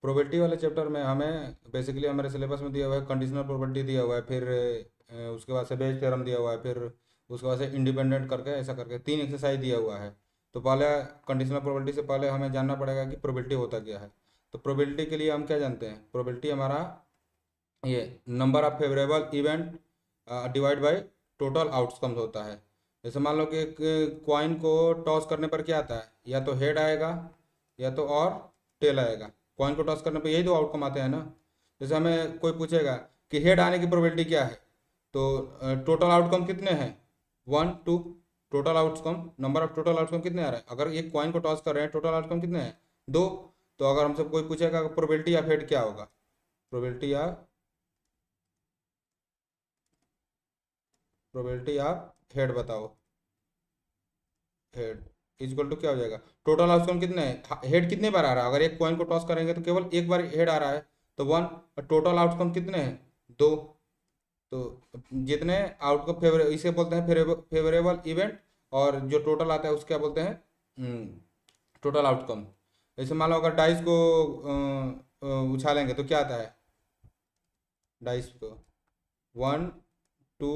Probability वाले chapter में हमें बेसिकली हमारे सिलेबस में दिया हुआ है कंडीशनल प्रोबेबिलिटी दिया हुआ है, फिर उसके बाद से बेस थ्योरम दिया हुआ है, फिर उसके बाद से इंडिपेंडेंट करके ऐसा करके 3 एक्सरसाइज दिया हुआ है। तो पहले कंडीशनल प्रोबेबिलिटी से पहले हमें जानना पड़ेगा कि प्रोबेबिलिटी होता क्या है। तो प्रोबेबिलिटी के लिए हम क्या जानते हैं, प्रोबेबिलिटी हमारा ये number of favourable event divide by total outcomes होता है। जैसे मान लो कि एक कॉइन को टॉस करने पर क्या आता है, या तो हेड आएगा या तो और टेल आएगा। कॉइन को टॉस करने पर यही दो आउटकम आते हैं ना। जैसे हमें कोई पूछेगा कि हेड आने की प्रोबेबिलिटी क्या है, तो टोटल आउटकम कितने हैं, 1 2। Total outcome number of total outcome कितने आ रहे हैं, अगर एक कॉइन को टॉस कर रहे हैं टोटल आउटकम कितने हैं, 2। तो अगर हमसे कोई पूछेगा प्रोबेबिलिटी ऑफ हेड क्या होगा, प्रोबेबिलिटी ऑफ हेड बताओ। हेड इक्वल टू क्या हो जाएगा, टोटल आउटकम कितने हैं, हेड कितने बार आ रहा है, अगर एक कॉइन को टॉस करेंगे तो केवल एक बार हेड आ रहा है तो 1। और टोटल आउटकम कितने हैं, 2। तो जितने आउटकम फेवर इसे बोलते हैं फेवरेबल इवेंट, और जो टोटल आता है उसको क्या बोलते हैं, टोटल आउटकम। जैसे मान लो अगर डाइस को उछालेंगे तो क्या आता है, डाइस को 1 2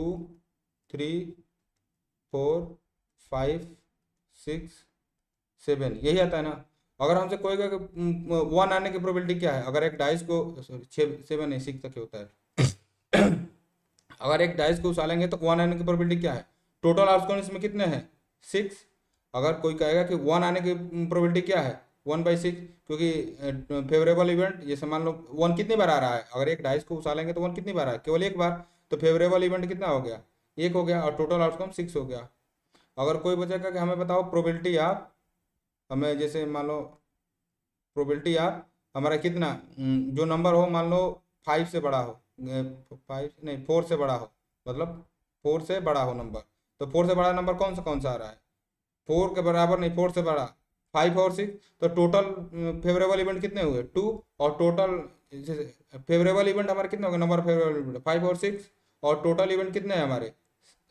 3 4 5 6 7 यही आता है ना। अगर हमसे कोई कहे 1 आने की प्रोबेबिलिटी क्या है, अगर एक डाइस को सॉरी 7 नहीं 6 तक ही होता है अगर एक डाइस को उछालेंगे तो 1 आने की प्रोबेबिलिटी क्या है, टोटल आउटकम इसमें कितने हैं, 6। अगर कोई कहेगा कि 1 आने की प्रोबेबिलिटी क्या है, 1/6, क्योंकि फेवरेबल इवेंट जैसे मान लो 1 कितनी बार आ रहा है, अगर एक डाइस को उछालेंगे तो 1 कितनी बार आ है, केवल एक बार। तो फेवरेबल इवेंट कितना हो गया, 1 हो गया, और टोटल आउटकम 6 हो गया। अगर कोई बचेगा कि हमें बताओ प्रोबेबिलिटी आप, हमें जैसे मान लो प्रोबेबिलिटी आप हमारा कितना, जो नंबर हो मान लो 5 से बड़ा हो, 5 नहीं 4 से बड़ा हो, मतलब 4 से बड़ा हो नंबर। तो 4 से बड़ा नंबर कौन सा आ रहा है, 4 के बराबर नहीं, 4 से बड़ा 5 और 6। तो टोटल फेवरेबल इवेंट कितने हुए, 2। और टोटल फेवरेबल इवेंट हमारे कितने हो गए, नंबर फेवरेबल इवेंट 5 और 6, और टोटल इवेंट कितने हैं हमारे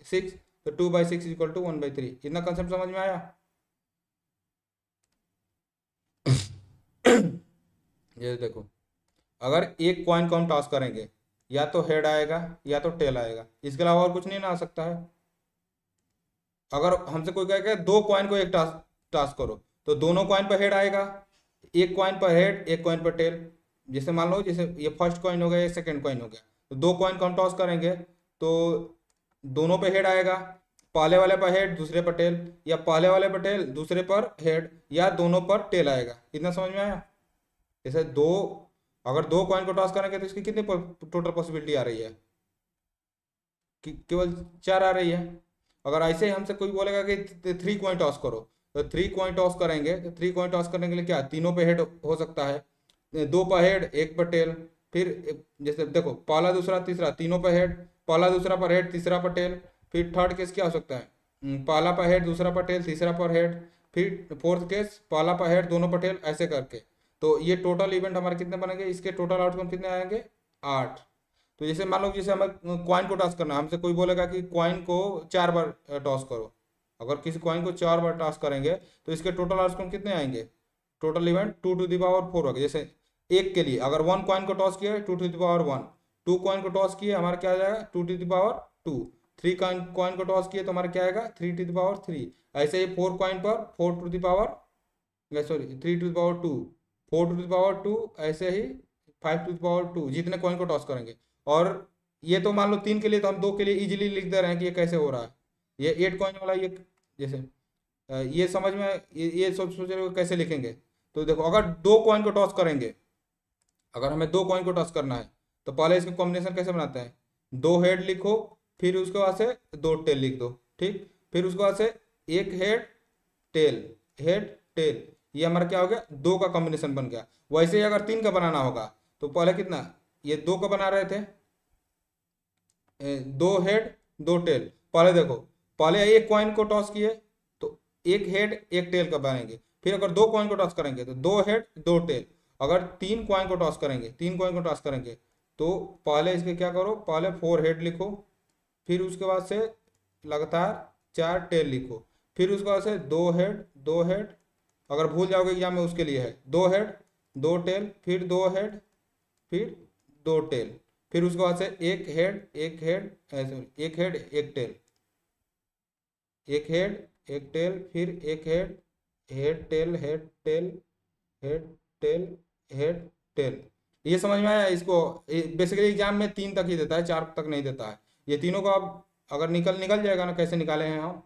6। तो 2/6 इक्वल टू 1/3। इतना कंसेप्ट समझ में आया ये देखो, अगर एक कॉइन को हम टॉस करेंगे या तो हेड आएगा या तो टेल आएगा, इसके अलावा और कुछ नहीं ना आ सकता है। अगर हमसे कोई कहेगा दो कॉइन को एक टॉस टॉस करो, तो दोनों कॉइन पर हेड आएगा, एक कॉइन पर हेड एक कॉइन पर टेल। जैसे मान लो जैसे ये फर्स्ट कॉइन हो गया ये सेकंड कॉइन हो गया, तो दो कॉइन को हम टॉस करेंगे तो दोनों पे हेड आएगा, पहले वाले पर हेड दूसरे पर टेल, या पहले वाले पर टेल दूसरे पर हेड, या दोनों पर टेल आएगा। इतना समझ में आया। जैसे दो, अगर दो कॉइन को टॉस करेंगे तो इसकी कितनी टोटल पॉसिबिलिटी आ रही है, केवल 4 आ रही है। अगर ऐसे ही हमसे कोई बोलेगा कि 3 कॉइन टॉस करो, तो 3 कॉइन टॉस करेंगे, तो 3 कॉइन टॉस करने के लिए क्या तीनों पे हेड हो सकता है, 2 पर हेड 1 पर टेल। फिर जैसे देखो पहला दूसरा तीसरा तीनों पर हेड, पहला दूसरा पर हेड तीसरा पर टेल। फिर थर्ड केस क्या हो सकता है, पहला पर हेड दूसरा पर टेल तीसरा पर हेड। फिर फोर्थ केस पहला पर हेड दोनों पर टेल, ऐसे करके। तो ये टोटल इवेंट हमारे कितने बनेंगे, इसके टोटल आउटकम कितने आएंगे, 8। तो जैसे मान लो जैसे हमें कॉइन को टॉस करना है, हमसे कोई बोलेगा कि कॉइन को 4 बार टॉस करो। अगर किसी कॉइन को 4 बार टॉस करेंगे तो इसके टोटल आउटकम कितने आएंगे, total event 2 to the power 4 होगा। जैसे एक के लिए अगर 1 कॉइन को टॉस किया 2 to the power 1, 2 कॉइन को टॉस किए हमारा क्या आ जाएगा 2 to the power 2, 3 कॉइन को टॉस किए तो हमारा क्या आएगा 3 to the power 3। ऐसे ही 4 कॉइन पर 4 to the power sorry 3 to the power 2, 4 to the power 2, ऐसे ही 5 to the power 2, जितने कॉइन को टॉस करेंगे। और ये तो मान लो 3 के लिए, तो हम 2 के लिए इजीली लिख दे रहे हैं कि ये कैसे हो रहा है। ये 8 कॉइन वाला ये जैसे ये समझ में ये सोच रहे हो कैसे लिखेंगे। तो देखो अगर 2 कॉइन को टॉस करेंगे, अगर हमें 2 कॉइन को टॉस करना है तो पहले इसका कॉम्बिनेशन कैसे बनाते हैं, 2 हेड लिखो, फिर उसके बाद से 2 टेल लिख दो, ठीक। फिर उसके बाद से एक टेल हेड टेल, ये हमारा क्या हो गया 2 का कॉम्बिनेशन बन गया। वैसे ही अगर 3 का बनाना होगा तो पहले कितना, ये 2 का बना रहे थे, 2 हेड 2 टेल। पहले देखो पहले एक कॉइन को टॉस किए तो एक हेड एक टेल का बनेंगे। फिर अगर 2 कॉइन को टॉस करेंगे तो 2 हेड 2 टेल। अगर 3 कॉइन को टॉस करेंगे, 3 कॉइन को टॉस करेंगे तो पहले इसके क्या करो, पहले 4 हेड लिखो, फिर उसके बाद से लगातार 4 टेल लिखो, फिर उसके बाद से 2 हेड 2 हेड। अगर भूल जाओगे एग्जाम में उसके लिए है 2 हेड दो टेल, फिर दो हेड, फिर दो टेल, फिर उसके बाद से एक हेड, एक हेड, एक हेड एक टेल, एक हेड एक टेल, फिर एक head, head tail, head tail, head tail, head tell. ये समझ में आया इसको? बेसिकली एग्जाम में तीन तक ही देता है, चार तक नहीं देता है। ये तीनों को आप अगर निकल निकल जाएगा ना, कैसे निकाले हैं हम,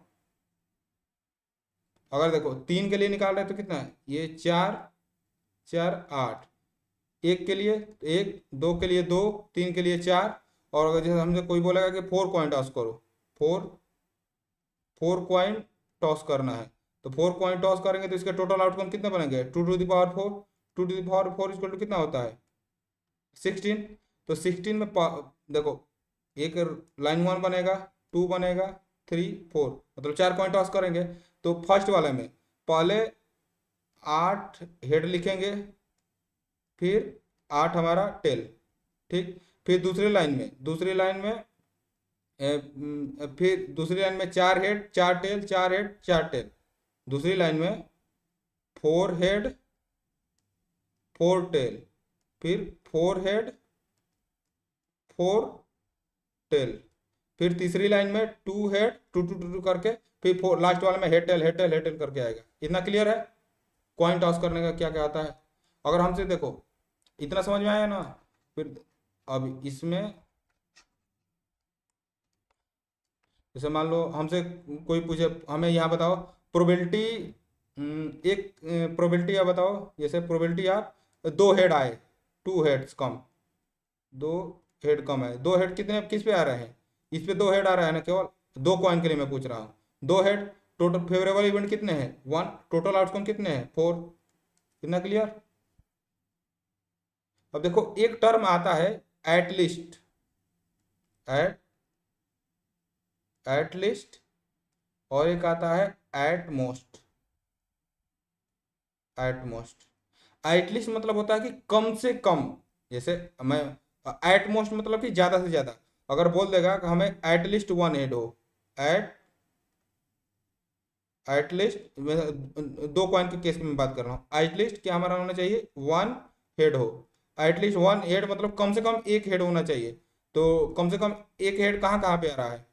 अगर देखो तीन के लिए निकाल रहे हैं तो कितना है, ये चार, चार आठ, एक के लिए एक, दो के लिए दो, तीन के लिए चार, और अगर जैसे हमसे कोई बोलेगा कि फोर कॉइन टॉस करो, फोर, फोर कॉइन टॉस करना है, तो फोर कॉइन टॉस करेंगे तो इसके टोटल आउटकम कितने बनेंगे, two to the power four, two to the power four equal to कितना होता है, 16। तो 16 में देखो, एक लाइन वन बनेगा, टू बनेगा, थ्री, फोर, मतलब चार कॉइन टॉस करेंगे। तो फर्स्ट वाले में पहले 8 हेड लिखेंगे, फिर 8 हमारा टेल, ठीक। फिर फिर दूसरी लाइन में 4 हेड, 4 टेल, 4 हेड, 4 टेल। दूसरी लाइन में 4 हेड, 4 टेल, फिर 4 हेड, 4 टेल। फिर तीसरी लाइन में 2 head, two two two two करके, फिर फोर, लास्ट वाले में head tail, head tail, head tail करके आएगा। इतना क्लियर है कॉइन टॉस करने का क्या क्या आता है? अगर हमसे देखो इतना समझ में आया ना, फिर अब इसमें जैसे मान लो हमसे कोई पूछे, हमें यहाँ बताओ प्रोबेबिलिटी, एक प्रोबेबिलिटी या बताओ, जैसे प्रोबेबिलिटी आप दो हेड आए, टू हेड्स कम, दो हेड कम है, दो हेड कितने किस पे आ रहे हैं, इस पे दो हेड आ रहा है ना, केवल दो कॉइन के लिए मैं पूछ रहा हूँ, दो हेड। टोटल फेवरेबल इवेंट कितने हैं, वन, टोटल आउटकम कितने हैं, फोर। कितना क्लियर? अब देखो एक टर्म आता है एटलिस्ट, एट एटलिस्ट, और एक आता है eight most. At most, at least मतलब होता है कि कम से कम, जैसे मैं, एट मोस्ट मतलब कि ज्यादा से ज्यादा। अगर बोल देगा कि हमें एटलीस्ट वन हेड हो, एट एटलीस्ट, दो कॉइन के केस में बात कर रहा हूँ, एटलीस्ट क्या हमारा होना चाहिए, वन हेड हो। एटलीस्ट वन हेड मतलब कम से कम एक हेड होना चाहिए। तो कम से कम एक हेड कहाँ कहाँ पे आ रहा है,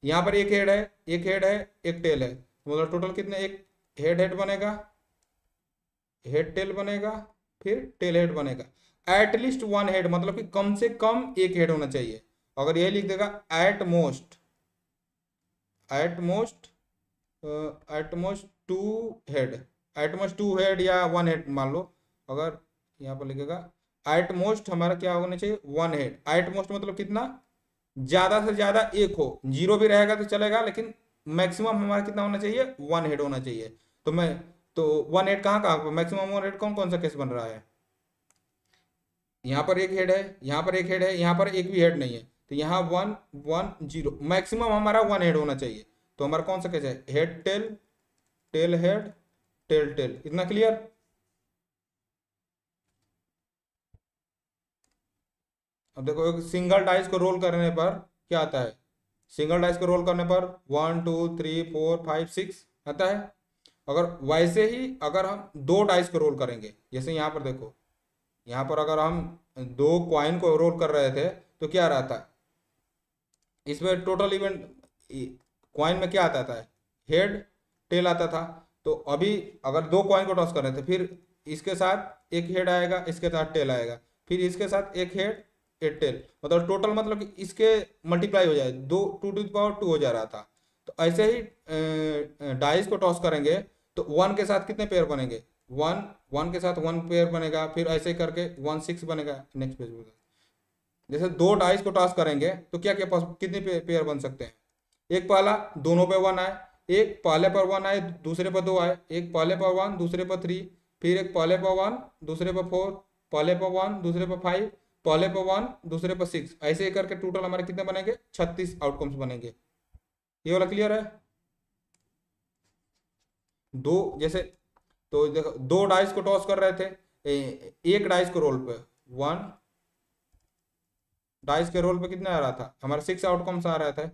यहाँ पर एक हेड है, एक हेड है, एक टेल है, तो मतलब टोटल कितने, एक हेड हेड बनेगा, हेड टेल बनेगा, फिर टेल हेड बनेगा। एटलीस्ट वन हेड मतलब कि कम से कम एक हेड होना चाहिए। अगर ये लिख देगा at most, at most, at most two head, at most two head या वन हेड मान लो। अगर यहाँ पर लिखेगा एट मोस्ट हमारा क्या होना चाहिए, वन हेड। एट मोस्ट मतलब कितना, ज्यादा से ज्यादा एक हो, जीरो भी रहेगा तो चलेगा, लेकिन मैक्सिमम हमारा कितना होना चाहिए, वन हेड होना चाहिए। तो मैं, तो वन हेड कहाँ कहाँ, मैक्सिमम वन हेड कौन कौन सा केस बन रहा है, यहाँ पर एक हेड है, यहाँ पर एक हेड है, यहाँ पर एक भी हेड नहीं है, तो यहाँ वन वन जीरो, मैक्सिमम हमारा वन हेड होना चाहिए। तो हमारा कौन सा केस है, head tail, tail head, tail tail. इतना क्लियर? अब देखो एक सिंगल डाइस को रोल करने पर क्या आता है, सिंगल डाइस को रोल करने पर one two three four five six आता है। अगर वैसे ही अगर हम दो डाइस को रोल करेंगे, जैसे यहाँ पर देखो, यहाँ पर अगर हम दो क्वाइन को रोल कर रहे थे तो क्या रहा था, इसमें टोटल इवेंट क्वाइन में क्या आता था, हेड टेल आता था। तो अभी अगर दो क्वाइन को टॉस कर रहे थे, फिर इसके साथ एक हेड आएगा, इसके साथ टेल आएगा, फिर इसके साथ एक हेड एक टेल, मतलब टोटल मतलब कि इसके मल्टीप्लाई हो जाए, दो, टू टू पावर टू हो जा रहा था। तो ऐसे ही डाइस को टॉस करेंगे तो वन के साथ कितने पेयर बनेंगे, वन, वन के साथ वन पेयर बनेगा, फिर ऐसे ही करके वन सिक्स बनेगा। नेक्स्ट पेज, जैसे दो डाइस को टॉस करेंगे तो क्या क्या कितने पेयर बन सकते हैं, एक पहला दोनों पे वन आए, एक पहले पर वन आए दूसरे पर दो आए, एक पहले पर वन दूसरे पर थ्री, फिर एक पहले पर वन दूसरे पर फोर, पहले पर वन दूसरे पर फाइव, पहले पर वन दूसरे पर सिक्स, ऐसे ही करके टोटल हमारे कितने बनेंगे, 36 आउटकम्स बनेंगे। ये वाला क्लियर है? दो जैसे, तो देखो दो डाइस को टॉस कर रहे थे, एक डाइस को रोल पे, वन डाइस के रोल पे कितने आ रहा था हमारा, 6 आउटकम्स आ रहा था।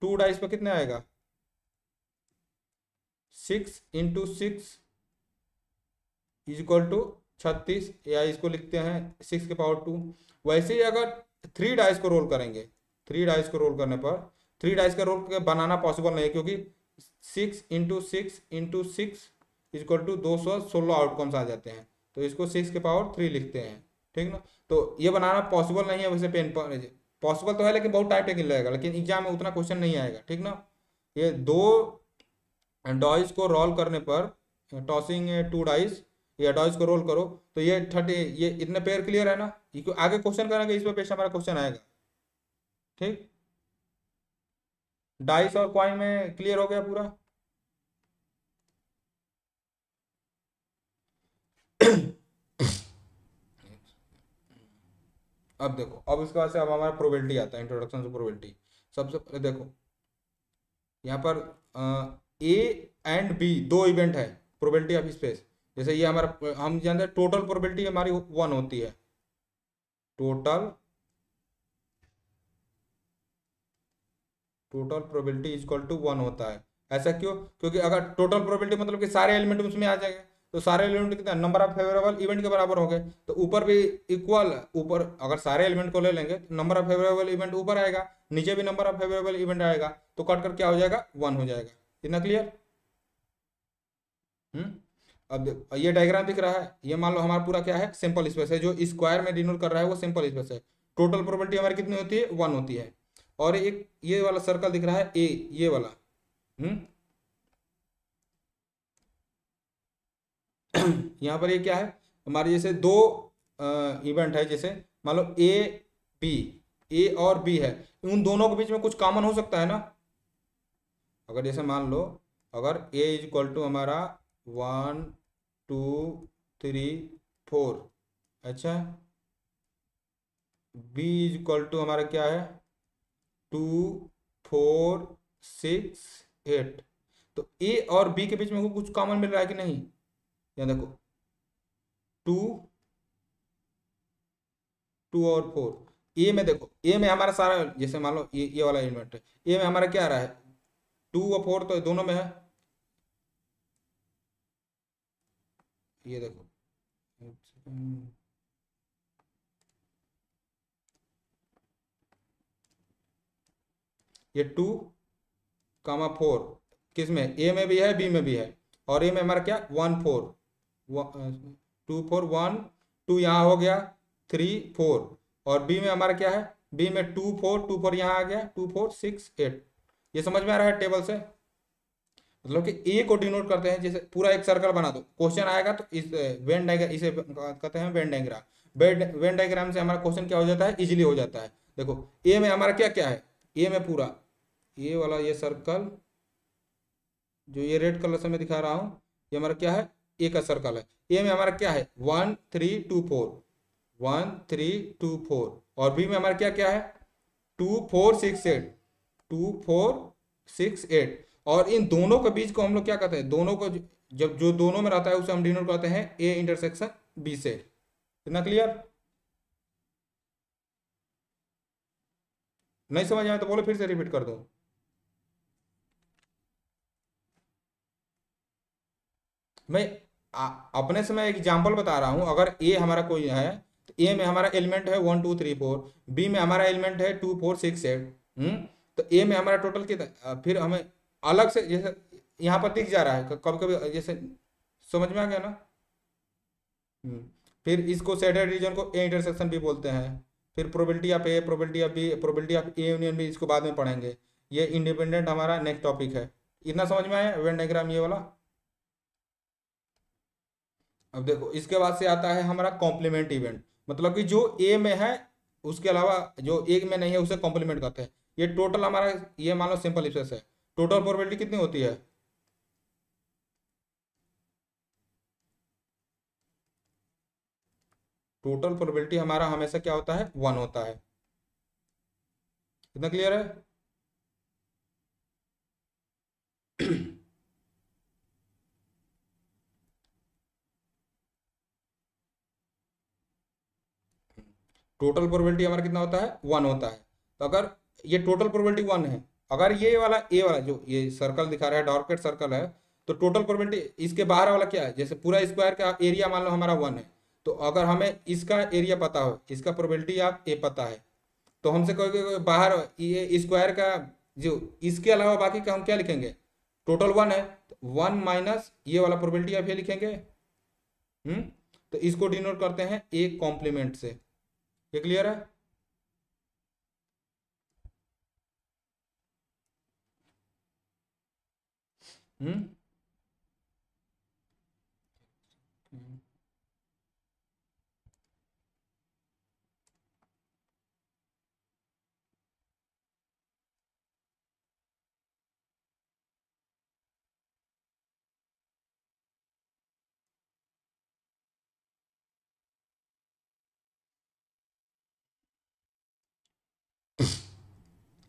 टू डाइस पे कितने आएगा, 6 इंटू 6 इज इक्वल टू 36, या इसको लिखते हैं 6 की पावर 2। वैसे ही अगर 3 डाइस को रोल करेंगे, 3 डाइस को रोल करने पर 3 डाइस का रोल करके बनाना पॉसिबल नहीं है, क्योंकि 6 × 6 × 6 = 216 आउटकम्स आ जाते हैं। तो इसको 6 की पावर 3 लिखते हैं, ठीक ना। तो ये बनाना पॉसिबल नहीं है वैसे पेन पर, पॉसिबल तो है लेकिन बहुत टाइम टेकिंग लगेगा, लेकिन एग्जाम में उतना क्वेश्चन नहीं आएगा, ठीक ना। ये 2 डाइस को रोल करने पर, टॉसिंग 2 डाइस या डाइस को रोल करो तो ये 30, ये इतने पेयर क्लियर है ना। ये आगे क्वेश्चन करेंगे, इस पर पेश हमारा क्वेश्चन आएगा, ठीक। डाइस और कॉइन में क्लियर हो गया पूरा। अब देखो, अब इसके बाद से अब हमारा प्रोबेबिलिटी आता है, इंट्रोडक्शन टू प्रोबेबिलिटी। सबसे पहले देखो यहाँ पर ए एंड बी दो इवेंट है, प्रोबेबिलिटी ऑफ स्पेस। जैसे ये हमारा, हम जानते हैं टोटल प्रोबेबिलिटी हमारी 1 होती है, टोटल प्रोबेबिलिटी = 1 होता है। ऐसा क्यों? क्योंकि अगर टोटल प्रोबेबिलिटी मतलब कि सारे एलिमेंट उसमें आ जाएंगे, तो सारे एलिमेंट कितना, नंबर ऑफ फेवरेबल इवेंट के बराबर हो गए। तो ऊपर भी इक्वल, ऊपर अगर सारे एलिमेंट को ले लेंगे तो नंबर ऑफ फेवरेबल इवेंट ऊपर आएगा, नीचे भी नंबर ऑफ फेवरेबल इवेंट आएगा, तो कट कर क्या हो जाएगा, 1 हो जाएगा। इतना क्लियर? अब देखो ये डायग्राम दिख रहा है, ये मान लो हमारा पूरा क्या है, सिंपल स्पेस है। जो स्क्वायर में डिनोट कर रहा है वो सिंपल स्पेस है। टोटल प्रोबेबिलिटी हमारी कितनी होती है, 1 होती है। और एक ये वाला सर्कल दिख रहा है ए, ये वाला, यहाँ पर ये क्या है हमारे, जैसे दो इवेंट है, जैसे मान लो ए बी, ए और बी है, उन दोनों के बीच में कुछ कॉमन हो सकता है ना। अगर जैसे मान लो, अगर ए = हमारा 1 2 3 4, अच्छा, बी = हमारा क्या है, 2 4 6 8। तो ए और बी के बीच में कुछ कॉमन मिल रहा है कि नहीं? यहाँ देखो 2 2 और 4। ए में देखो, ए में हमारा सारा, जैसे मान लो ये वाला एलिमेंट है, ए में हमारा क्या आ रहा है, 2 और 4 तो दोनों में है। ये देखो, ये 2, 4 किस में, ए में भी है बी में भी है। और ए में हमारा क्या, 1 4, 2 4 1 2 यहाँ हो गया, 3 4। और बी में हमारा क्या है, बी में 2 4 2 4 यहाँ आ गया, 2 4 6 8। ये समझ में आ रहा है टेबल से? मतलब कि ए को डिनोट करते हैं, जैसे पूरा एक सर्कल बना दो, क्वेश्चन आएगा तो इस वेन डायग्राम, इसे कहते हैं वेन डायग्राम। वेन डायग्राम से हमारा क्वेश्चन क्या हो जाता है, इजीली हो जाता है। देखो ए में हमारा क्या क्या है, ए में पूरा ये वाला, ये सर्कल जो ये रेड कलर से मैं दिखा रहा हूँ, ये हमारा क्या है, ए का सर्कल है। ए में हमारा क्या है, 1 3 2 4, 1 3 2 4। और बी में हमारा क्या क्या है, 2 4 6 8, 2 4 6 8। और इन दोनों के बीच को हम लोग क्या कहते हैं, दोनों को जब जो दोनों में रहता है उसे हम डिनोट करते हैं ए इंटरसेक्शन बी से। इतना क्लियर? नहीं समझ आया तो बोलो, फिर से रिपीट कर दो। मैं अपने से मैं एग्जाम्पल बता रहा हूँ। अगर ए हमारा कोई है तो ए में हमारा एलिमेंट है 1 2 3 4, बी में हमारा एलिमेंट है 2 4 6 8। तो ए में हमारा टोटल कितना, फिर हमें अलग से, जैसे यहाँ पर दिख जा रहा है कभी कभी, जैसे समझ में आ गया ना। फिर इसको सेडेड रीजन को ए इंटरसेक्शन भी बोलते हैं। फिर probability of A, probability of B, probability of A union B, इसको बाद में पढ़ेंगे। ये इंडिपेंडेंट हमारा नेक्स्ट टॉपिक है। इतना समझ में आया वेन डायग्राम ये वाला? अब देखो इसके बाद से आता है हमारा कॉम्प्लीमेंट इवेंट, मतलब कि जो ए में है उसके अलावा जो ए में नहीं है उसे कॉम्प्लीमेंट करते हैं। ये टोटल हमारा, ये मान लो सिंपल स्पेस है, टोटल प्रोबेबिलिटी कितनी होती है, टोटल प्रोबेबिलिटी हमारा हमेशा क्या होता है, 1 होता है। इतना क्लियर है? टोटल प्रोबेबिलिटी हमारा कितना होता है, 1 होता है। तो अगर ये टोटल प्रोबेबिलिटी 1 है, अगर ये वाला ए वाला जो ये सर्कल दिखा रहा है, डॉर्केट सर्कल है, तो टोटल प्रोबेबिलिटी इसके बाहर वाला क्या है, जैसे पूरा स्क्वायर का एरिया मान लो हमारा 1 है, तो अगर हमें इसका एरिया पता हो, इसका प्रोबेबिलिटी आप ए पता है, तो हमसे कोई कोई बाहर ये स्क्वायर का जो इसके अलावा बाकी का हम क्या लिखेंगे, टोटल 1 है, तो 1 माइनस ये वाला प्रोबेबिलिटी आप ये लिखेंगे। हम्म तो इसको डिनोट करते हैं ए कॉम्प्लीमेंट से। ये क्लियर है? हम्म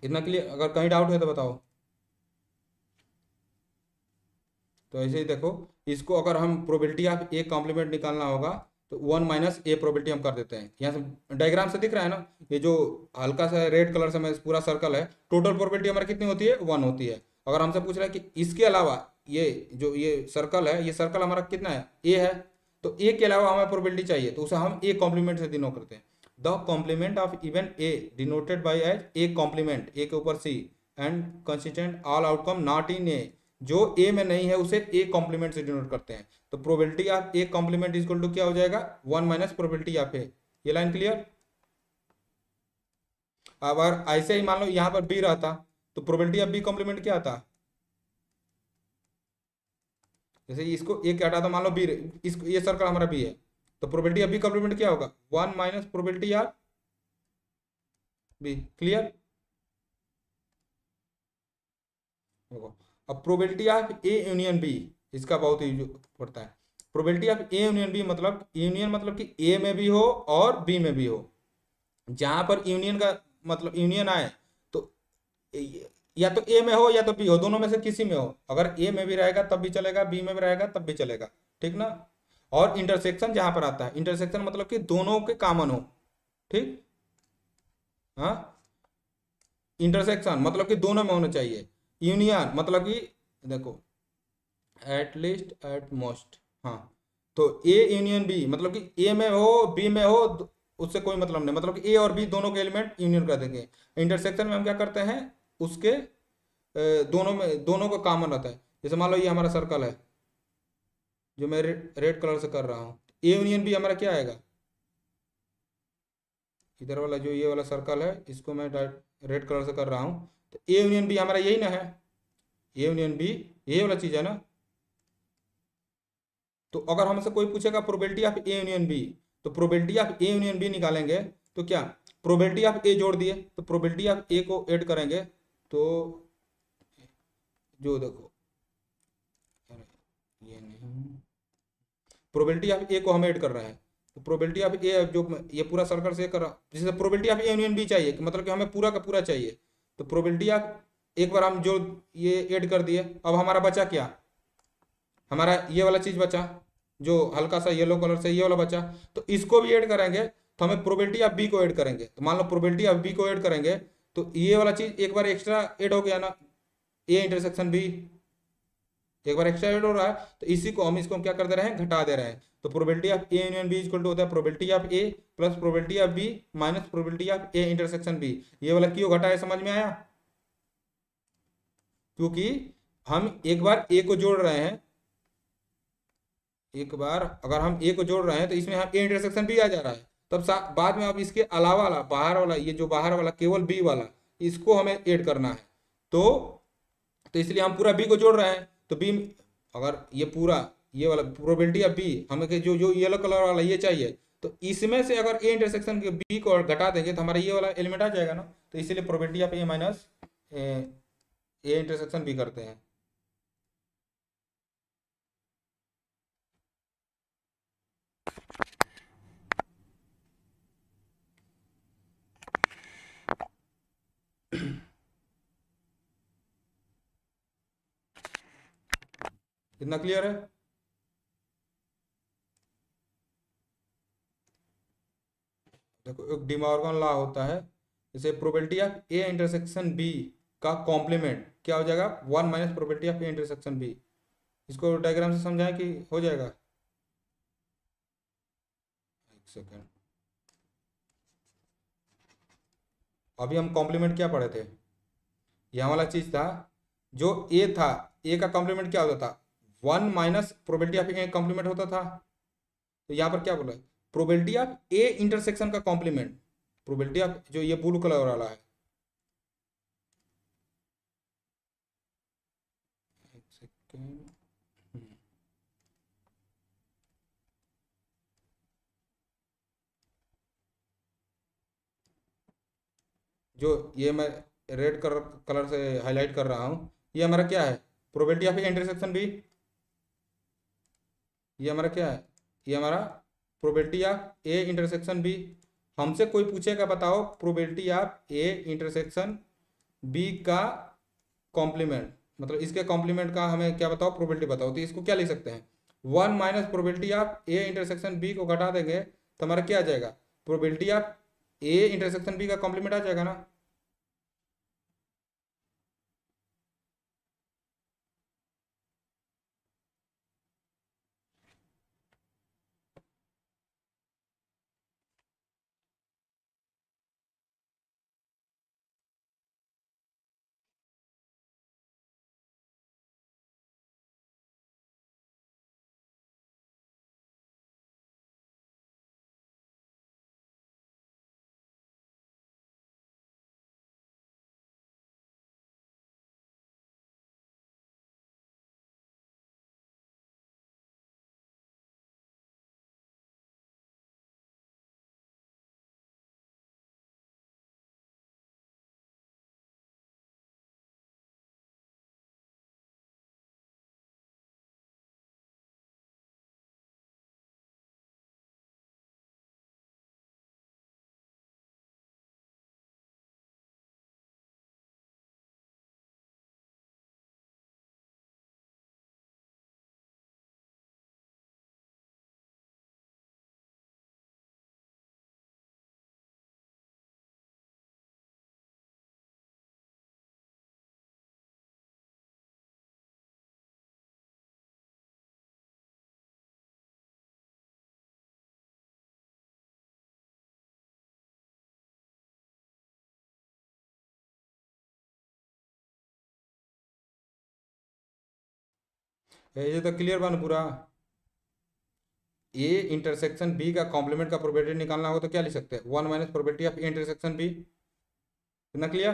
इतना क्लियर? अगर कहीं डाउट है तो बताओ। तो ऐसे ही देखो, इसको अगर हम प्रोबेबिलिटी ऑफ ए कॉम्प्लीमेंट निकालना होगा तो 1 माइनस ए प्रोबेबिलिटी हम कर देते हैं। यहाँ से डायग्राम से दिख रहा है ना, ये जो हल्का सा रेड कलर से मैं पूरा सर्कल है, टोटल प्रोबेबिलिटी हमारी कितनी होती है, 1 होती है। अगर हमसे पूछ रहा है कि इसके अलावा ये जो ये सर्कल है, ये सर्कल हमारा कितना है, ए है, तो ए के अलावा हमें प्रोबेबिलिटी चाहिए, तो उसे हम ए कॉम्प्लीमेंट से डिनोट करते हैं। The complement of event A denoted by as A complement, A के ऊपर C, and consistent all outcome not in A, जो ए में नहीं है उसे ए कॉम्प्लीमेंट से डिनोट करते हैं। तो probability of A complement is equal to क्या हो जाएगा, 1 माइनस प्रोबेबिलिटी ऑफ ए। ये लाइन क्लियर? अब अगर ऐसे ही मान लो यहाँ पर बी रहता, तो प्रोबेबिलिटी ऑफ बी कॉम्प्लीमेंट क्या आता, जैसे इसको ए क्या हटा था, मान लो बी, इसको ये सर्कल हमारा बी है, तो प्रोबेबिलिटी ऑफ बी कॉम्प्लीमेंट क्या होगा, 1 minus probability of B. Clear? देखो, अब probability of A union B, इसका बहुत ही पड़ता है। Probability of A union B मतलब, यूनियन मतलब कि ए में भी हो और बी में भी हो। जहां पर यूनियन का मतलब यूनियन आए, तो या तो ए में हो या तो बी हो, दोनों में से किसी में हो। अगर ए में भी रहेगा तब भी चलेगा, बी में भी रहेगा तब भी चलेगा, ठीक ना। और इंटरसेक्शन जहां पर आता है, इंटरसेक्शन मतलब कि दोनों के कॉमन हो, ठीक। हाँ, इंटरसेक्शन मतलब कि दोनों में होना चाहिए। यूनियन मतलब कि देखो, एट लीस्ट एट मोस्ट, हाँ। तो ए यूनियन बी मतलब कि ए में हो बी में हो, उससे कोई मतलब नहीं, मतलब कि ए और बी दोनों के एलिमेंट यूनियन कर देंगे। इंटरसेक्शन में हम क्या करते हैं, उसके दोनों में, दोनों का कॉमन रहता है। जैसे मान लो ये हमारा सर्कल है जो मैं रेड कलर से कर रहा हूँ, ए यूनियन बी हमारा क्या आएगा, इधर वाला जो ये वाला सर्कल है इसको मैं रेड कलर से कर रहा हूँ, तो ए यूनियन बी हमारा यही ना है, ए यूनियन बी यही वाला चीज है ना। तो अगर हमसे कोई पूछेगा probability of A union B, तो probability of A union B निकालेंगे तो क्या, प्रोबेबिलिटी ऑफ ए जोड़ दिए तो प्रोबेबिलिटी ऑफ ए को ऐड करेंगे, तो जो देखो, ये नहीं, प्रोबेबिलिटी ऑफ ए को हम ऐड कर रहे हैं, तो प्रोबेबिलिटी ऑफ ए जो ये पूरा सर्कल से कर रहा, जैसे probability of A union B चाहिए कि मतलब कि हमें पूरा का पूरा चाहिए, तो प्रोबेबिलिटी ऑफ, एक बार हम जो ये ऐड कर दिए, अब हमारा बचा क्या, हमारा ये वाला चीज बचा, जो हल्का सा येलो कलर से ये वाला बचा, तो इसको भी ऐड करेंगे, तो हमें प्रोबेबिलिटी ऑफ बी को ऐड करेंगे। तो मान लो प्रोबेबिलिटी ऑफ बी को ऐड करेंगे, तो ये वाला चीज एक बार एक्स्ट्रा ऐड हो गया ना, ए इंटरसेक्शन बी एक बार एक्स्ट्रा ऐड हो रहा है, तो इसी को हम इसको क्या कर दे रहे हैं, घटा दे रहे हैं। तो probability of A union B equal to होता है probability of A plus probability of B minus probability of A intersection B. ये वाला क्यों घटा है, समझ में आया? क्योंकि हम एक बार ए को जोड़ रहे हैं, एक बार अगर हम ए को जोड़ रहे हैं तो इसमें हम ए इंटरसेक्शन बी आ जा रहा है, तब बाद में अब इसके अलावा वाला बाहर वाला, ये जो बाहर वाला केवल बी वाला, इसको हमें ऐड करना है। तो इसलिए हम पूरा बी को जोड़ रहे हैं, तो बी, अगर ये पूरा ये वाला प्रोबेबिलिटी ऑफ बी हमें जो जो येलो कलर वाला ये चाहिए, तो इसमें से अगर ए इंटरसेक्शन के बी को घटा देंगे तो हमारा ये वाला एलिमेंट आ जाएगा ना। तो इसीलिए probability of A minus A intersection B करते हैं। कितना क्लियर है? देखो, एक डिमॉर्गन लॉ होता है, जैसे probability of A intersection B का कॉम्प्लीमेंट क्या हो जाएगा, 1 minus probability of A intersection B. इसको डायग्राम से समझाएं कि हो जाएगा? सेकेंड, अभी हम कॉम्प्लीमेंट क्या पढ़े थे, यहाँ वाला चीज था, जो ए था, ए का कॉम्प्लीमेंट क्या होता था, 1 - प्रोबेबिलिटी ऑफ ए कॉम्प्लीमेंट होता था। तो यहाँ पर क्या बोला, प्रोबेबिलिटी ऑफ ए इंटरसेक्शन का कॉम्प्लीमेंट, प्रोबेबिलिटी ऑफ जो ये ब्लू कलर वाला है, एक सेकेंड, जो ये मैं रेड कलर कलर से हाईलाइट कर रहा हूँ, ये हमारा क्या है, probability of A intersection B. ये हमारा क्या है, ये हमारा probability of A intersection B. हमसे कोई पूछेगा बताओ probability of A intersection B का कॉम्प्लीमेंट, मतलब इसके कॉम्प्लीमेंट का हमें क्या बताओ, प्रोबेबिलिटी बताओ। तो इसको क्या लिख सकते हैं, 1 - probability of A intersection B को घटा देंगे तो हमारा क्या आ जाएगा, probability of A intersection B का कॉम्प्लीमेंट आ जाएगा ना। ये तो क्लियर बन पूरा। ए इंटरसेक्शन बी का कॉम्प्लीमेंट का प्रोबेबिलिटी निकालना होगा तो क्या लिख सकते हैं, 1 - probability of A intersection B. कितना क्लियर।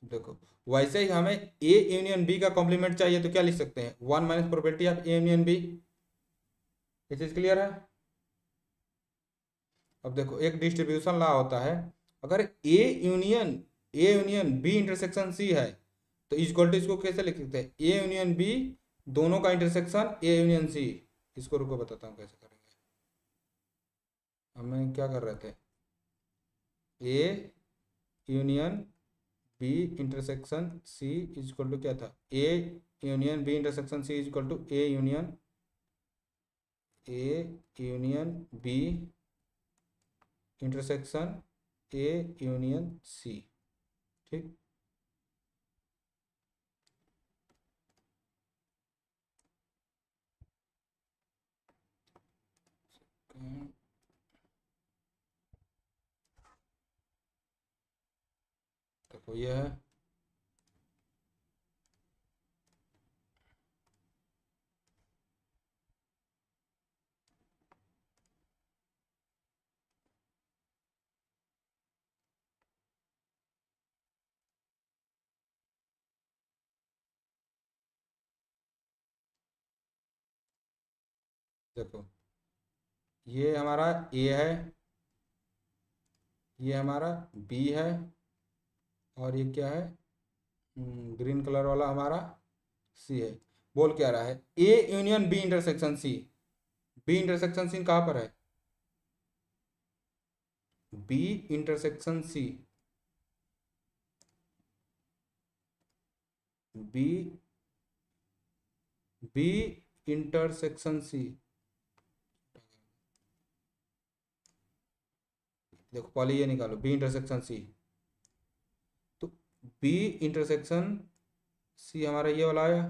देखो, वैसे ही हमें ए यूनियन बी का कॉम्प्लीमेंट चाहिए तो क्या लिख सकते हैं, 1 - probability of A union B. ये चीज क्लियर है। अब देखो, एक डिस्ट्रीब्यूशन लॉ होता है, अगर A union B intersection C है तो इक्वल टू इसको कैसे लिख सकते हैं, ए यूनियन बी दोनों का इंटरसेक्शन ए यूनियन सी। इसको रुको बताता हूँ कैसे करेंगे। हमें क्या कर रहे थे, A union B intersection C equal to क्या था, A union B intersection C equal to A union B intersection A union C. ठीक। देखो ये है, देखो ये हमारा ए है, ये हमारा बी है, और ये क्या है, ग्रीन कलर वाला हमारा सी है। बोल क्या रहा है, A union B intersection C. B intersection C कहाँ पर है, B intersection C, B B intersection C. देखो पहले ये निकालो, बी इंटरसेक्शन सी, तो बी इंटरसेक्शन सी हमारा ये वाला आया।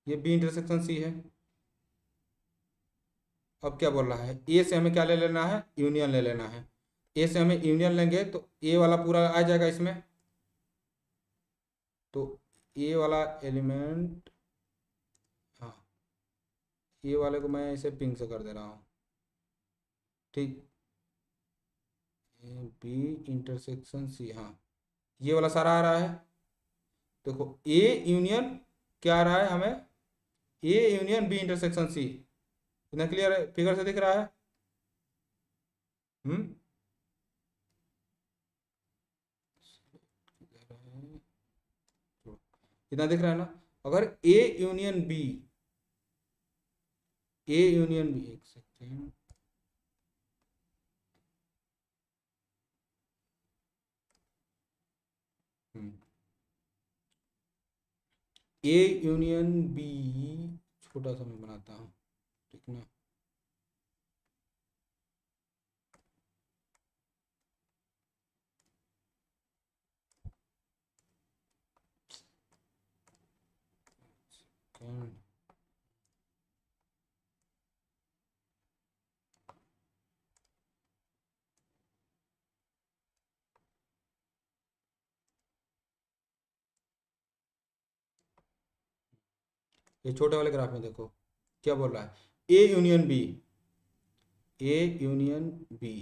ये बी इंटरसेक्शन सी है। अब क्या बोल रहा है, ए से हमें क्या ले लेना है, यूनियन ले लेना है। ए से हमें यूनियन लेंगे तो ए वाला पूरा आ जाएगा इसमें। तो ए वाला एलिमेंट, हाँ, ए वाले को मैं इसे पिंक से कर दे रहा हूँ, ठीक। बी इंटरसेक्शन सी, हाँ, ये वाला सारा आ रहा है। देखो ए यूनियन क्या आ रहा है हमें, A union B intersection C. इतना क्लियर है, फिगर से दिख रहा है। हम्म। इतना दिख रहा है ना। अगर A union B, A union B, एक सेकेंड, ए यूनियन बी, छोटा सा मैं बनाता हूँ, ठीक ना। ये छोटे वाले ग्राफ में देखो क्या बोल रहा है, A union B, A union B,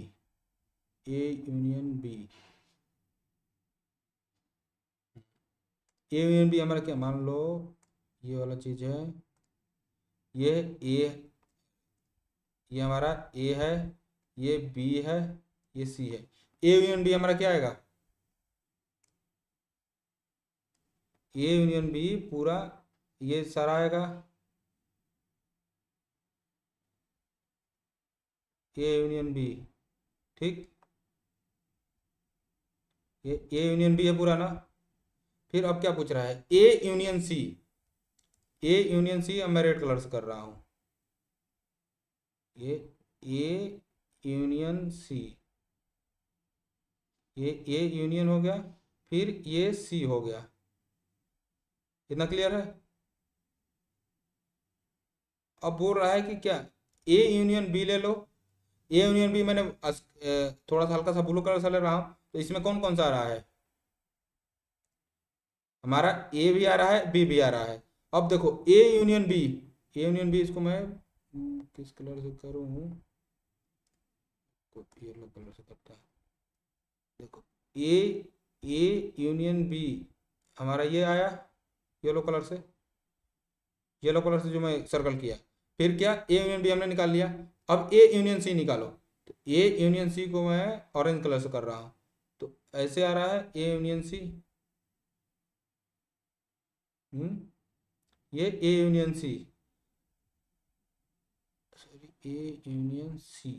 A union B, A union B हमारा क्या, मान लो ये वाला चीज है, ये ए, ये हमारा ए है, ये बी है, ये सी है। ए यूनियन बी हमारा क्या आएगा, ए यूनियन बी पूरा ये सारा आएगा, ए यूनियन बी, ठीक। ये ए यूनियन बी है पूरा ना। फिर अब क्या पूछ रहा है, A union C, A union सी अब मैं रेड कलर से कर रहा हूँ। ये ए यूनियन सी, ये ए यूनियन हो गया, फिर ये सी हो गया। इतना क्लियर है। अब बोल रहा है कि क्या, ए यूनियन बी ले लो। ए यूनियन बी मैंने थोड़ा सा हल्का सा ब्लू कलर से ले रहा हूँ, तो इसमें कौन कौन सा आ रहा है, हमारा ए भी आ रहा है, बी भी आ रहा है। अब देखो A union B, A union B इसको मैं किस कलर से करूँ, येलो कलर से करता है। देखो ए, ए यूनियन बी हमारा ये आया येलो कलर से, येलो कलर से जो मैं सर्कल किया। फिर क्या, ए यूनियन बी हमने निकाल लिया। अब ए यूनियन सी निकालो, तो ए यूनियन सी को मैं ऑरेंज कलर से कर रहा हूँ, तो ऐसे आ रहा है ए यूनियन सी। ये A union C, sorry, A union C,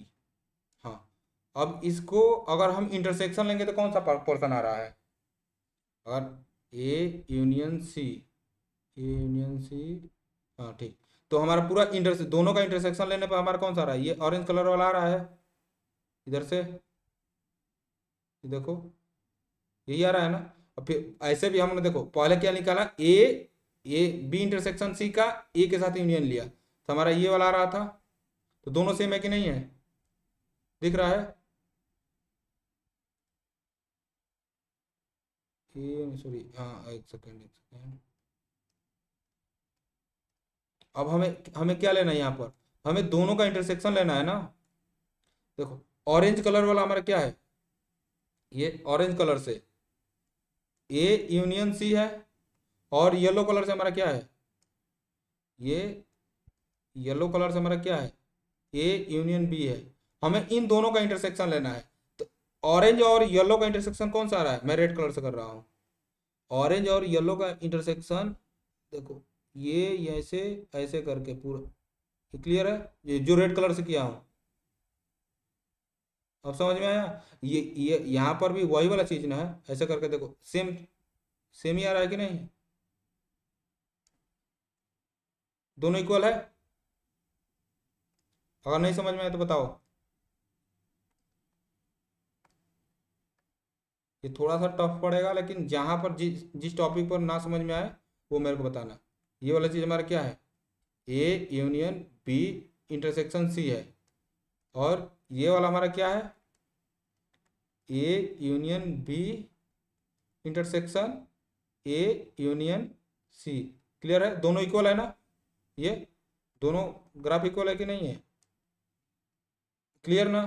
हाँ। अब इसको अगर हम इंटरसेक्शन लेंगे तो कौन सा पोर्शन आ रहा है, अगर A union C, A union C, हाँ ठीक। तो हमारा पूरा दोनों का इंटरसेक्शन लेने पर हमारा कौन सा आ रहा है, ये ऑरेंज कलर वाला आ रहा है इधर से, ये देखो यही आ रहा है ना। और फिर ऐसे भी हमने देखो पहले क्या निकाला, ए बी इंटरसेक्शन सी का ए के साथ यूनियन लिया, तो हमारा ये वाला आ रहा था। तो दोनों सेम है कि नहीं है, दिख रहा है। ए सॉरी, हाँ एक सेकेंड, एक सेकेंड। अब हमें हमें क्या लेना है यहाँ पर, हमें दोनों का इंटरसेक्शन लेना है ना। देखो ऑरेंज कलर वाला हमारा क्या है, ये ऑरेंज कलर से ए यूनियन सी है, और येलो कलर से हमारा क्या है, ये येलो कलर से हमारा क्या है, ए यूनियन बी है। हमें इन दोनों का इंटरसेक्शन लेना है। तो ऑरेंज और येलो का इंटरसेक्शन कौन सा आ रहा है, मैं रेड कलर से कर रहा हूँ। ऑरेंज और येलो का इंटरसेक्शन देखो, ये ऐसे ऐसे करके पूरा क्लियर है, ये जो रेड कलर से किया हूँ। अब समझ में आया। ये यहाँ पर भी वही वाला चीज ना है, ऐसे करके देखो सेम, सेम ही आ रहा है कि नहीं, दोनों इक्वल है। अगर नहीं समझ में आया तो बताओ। ये थोड़ा सा टफ पड़ेगा, लेकिन जहां पर जिस जिस टॉपिक पर ना समझ में आए वो मेरे को बताना। ये वाला चीज़ हमारा क्या है, A union B intersection C है, और ये वाला हमारा क्या है, A union B intersection A union C. Clear है, दोनों इक्वल है ना, ये दोनों ग्राफ इक्वल है कि नहीं है, क्लियर ना।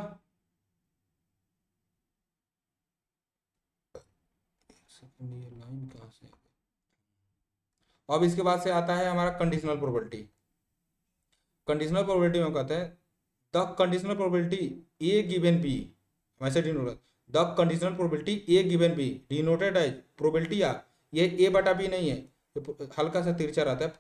ये लाइन कहाँ से, अब इसके बाद से आता है हमारा कंडीशनल प्रोबेबिलिटी। कंडीशनल प्रोबेबिलिटी में कहते हैं the conditional probability A given B, वैसे denote the conditional probability A given B denoted as probability आ, ये ए बटा बी नहीं है, ये हल्का सा तिरछा रहता है,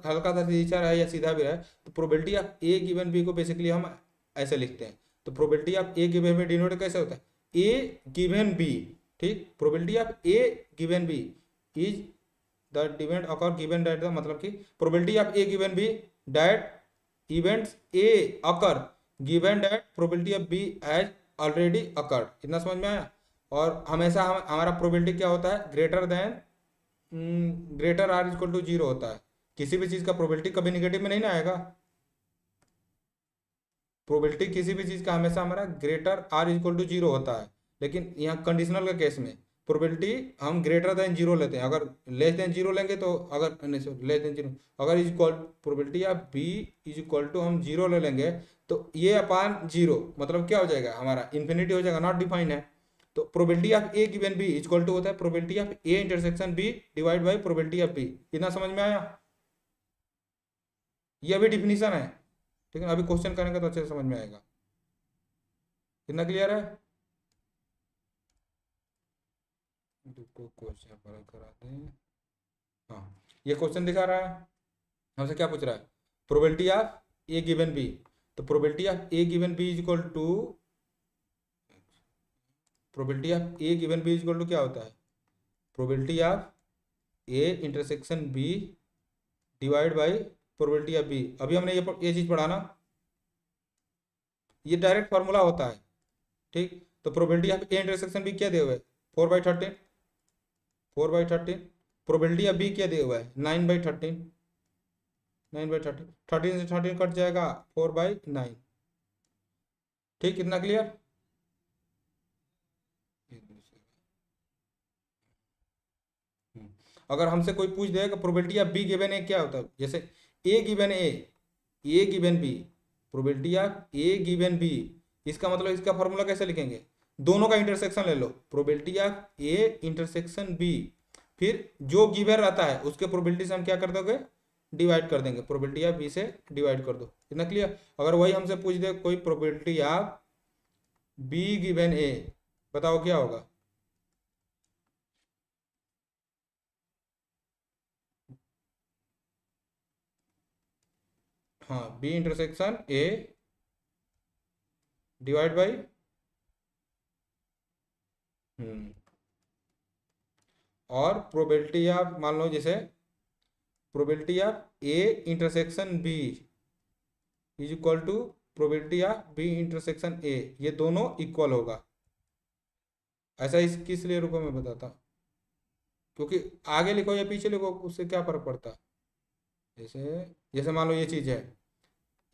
हल्का सा तिरछा रहा है या सीधा भी रहा है, तो probability of A given B को बेसिकली हम ऐसे लिखते हैं। तो probability of A given B denote कैसे होता है, ए गिवन बी, ठीक, probability of A given B is the event occur given that, मतलब कि probability of A given B that events A occur given that probability of B as already occurred. इतना समझ में आया। और हमेशा हमारा प्रोबेबिलिटी क्या होता है, greater than greater or equal to zero होता है। किसी भी चीज़ का प्रोबेबिलिटी कभी निगेटिव में नहीं ना आएगा, प्रोबेबिलिटी किसी भी चीज़ का हमेशा हमारा greater or equal to zero होता है। लेकिन यहाँ कंडीशनल का केस में प्रोबेबिलिटी हम ग्रेटर देन जीरो लेते हैं, अगर लेस देन जीरो लेंगे तो, अगर लेस देन जीरो, अगर is equal probability of B is equal to हम जीरो ले लेंगे तो ये अपान जीरो मतलब क्या हो जाएगा हमारा, इन्फिनिटी हो जाएगा, नॉट डिफाइन है। तो probability of A given B is equal to होता है probability of A intersection B divide by probability of B. इतना समझ में आया, ये अभी डिफिनीशन है, ठीक है, अभी क्वेश्चन करेंगे तो अच्छे से समझ में आएगा। इतना क्लियर है, क्वेश्चन पर कराते हैं। हाँ, ये क्वेश्चन दिखा रहा है हमसे क्या पूछ रहा है, probability of A given B, तो probability of A given B is equal to, probability of A given B is equal to क्या होता है, probability of A intersection B divide by probability of B. अभी हमने ये चीज पढ़ा ना, ये डायरेक्ट फार्मूला होता है, ठीक। तो probability of A intersection B क्या दिया हुआ है, 4/13, 4/13। प्रोबेबिलिटी ऑफ बी क्या दिया हुआ है, 9/13, 9/13, 13 से 13 कट जाएगा, 4/9, ठीक, कितना क्लियर। अगर हमसे कोई पूछ देगा probability of B given A क्या होता है, जैसे A given A given B, probability of A given B, इसका मतलब इसका फॉर्मूला कैसे लिखेंगे, दोनों का इंटरसेक्शन ले लो, probability of A intersection B, फिर जो गिवन रहता है उसके प्रोबेबिलिटी से हम क्या कर दोगे, डिवाइड कर देंगे, प्रोबेबिलिटी ऑफ बी से डिवाइड कर दो। इतना क्लियर। अगर वही हमसे पूछ दे कोई probability of B given A, बताओ क्या होगा, हाँ, B intersection A divide by, और प्रोबेबिलिटी ऑफ, मान लो जैसे probability of A intersection B is equal to probability of B intersection A, ये दोनों इक्वल होगा। ऐसा इस किस लिए रुको मैं बताता हूँ, क्योंकि आगे लिखो या पीछे लिखो उससे क्या फर्क पड़ता है। जैसे जैसे मान लो ये चीज़ है,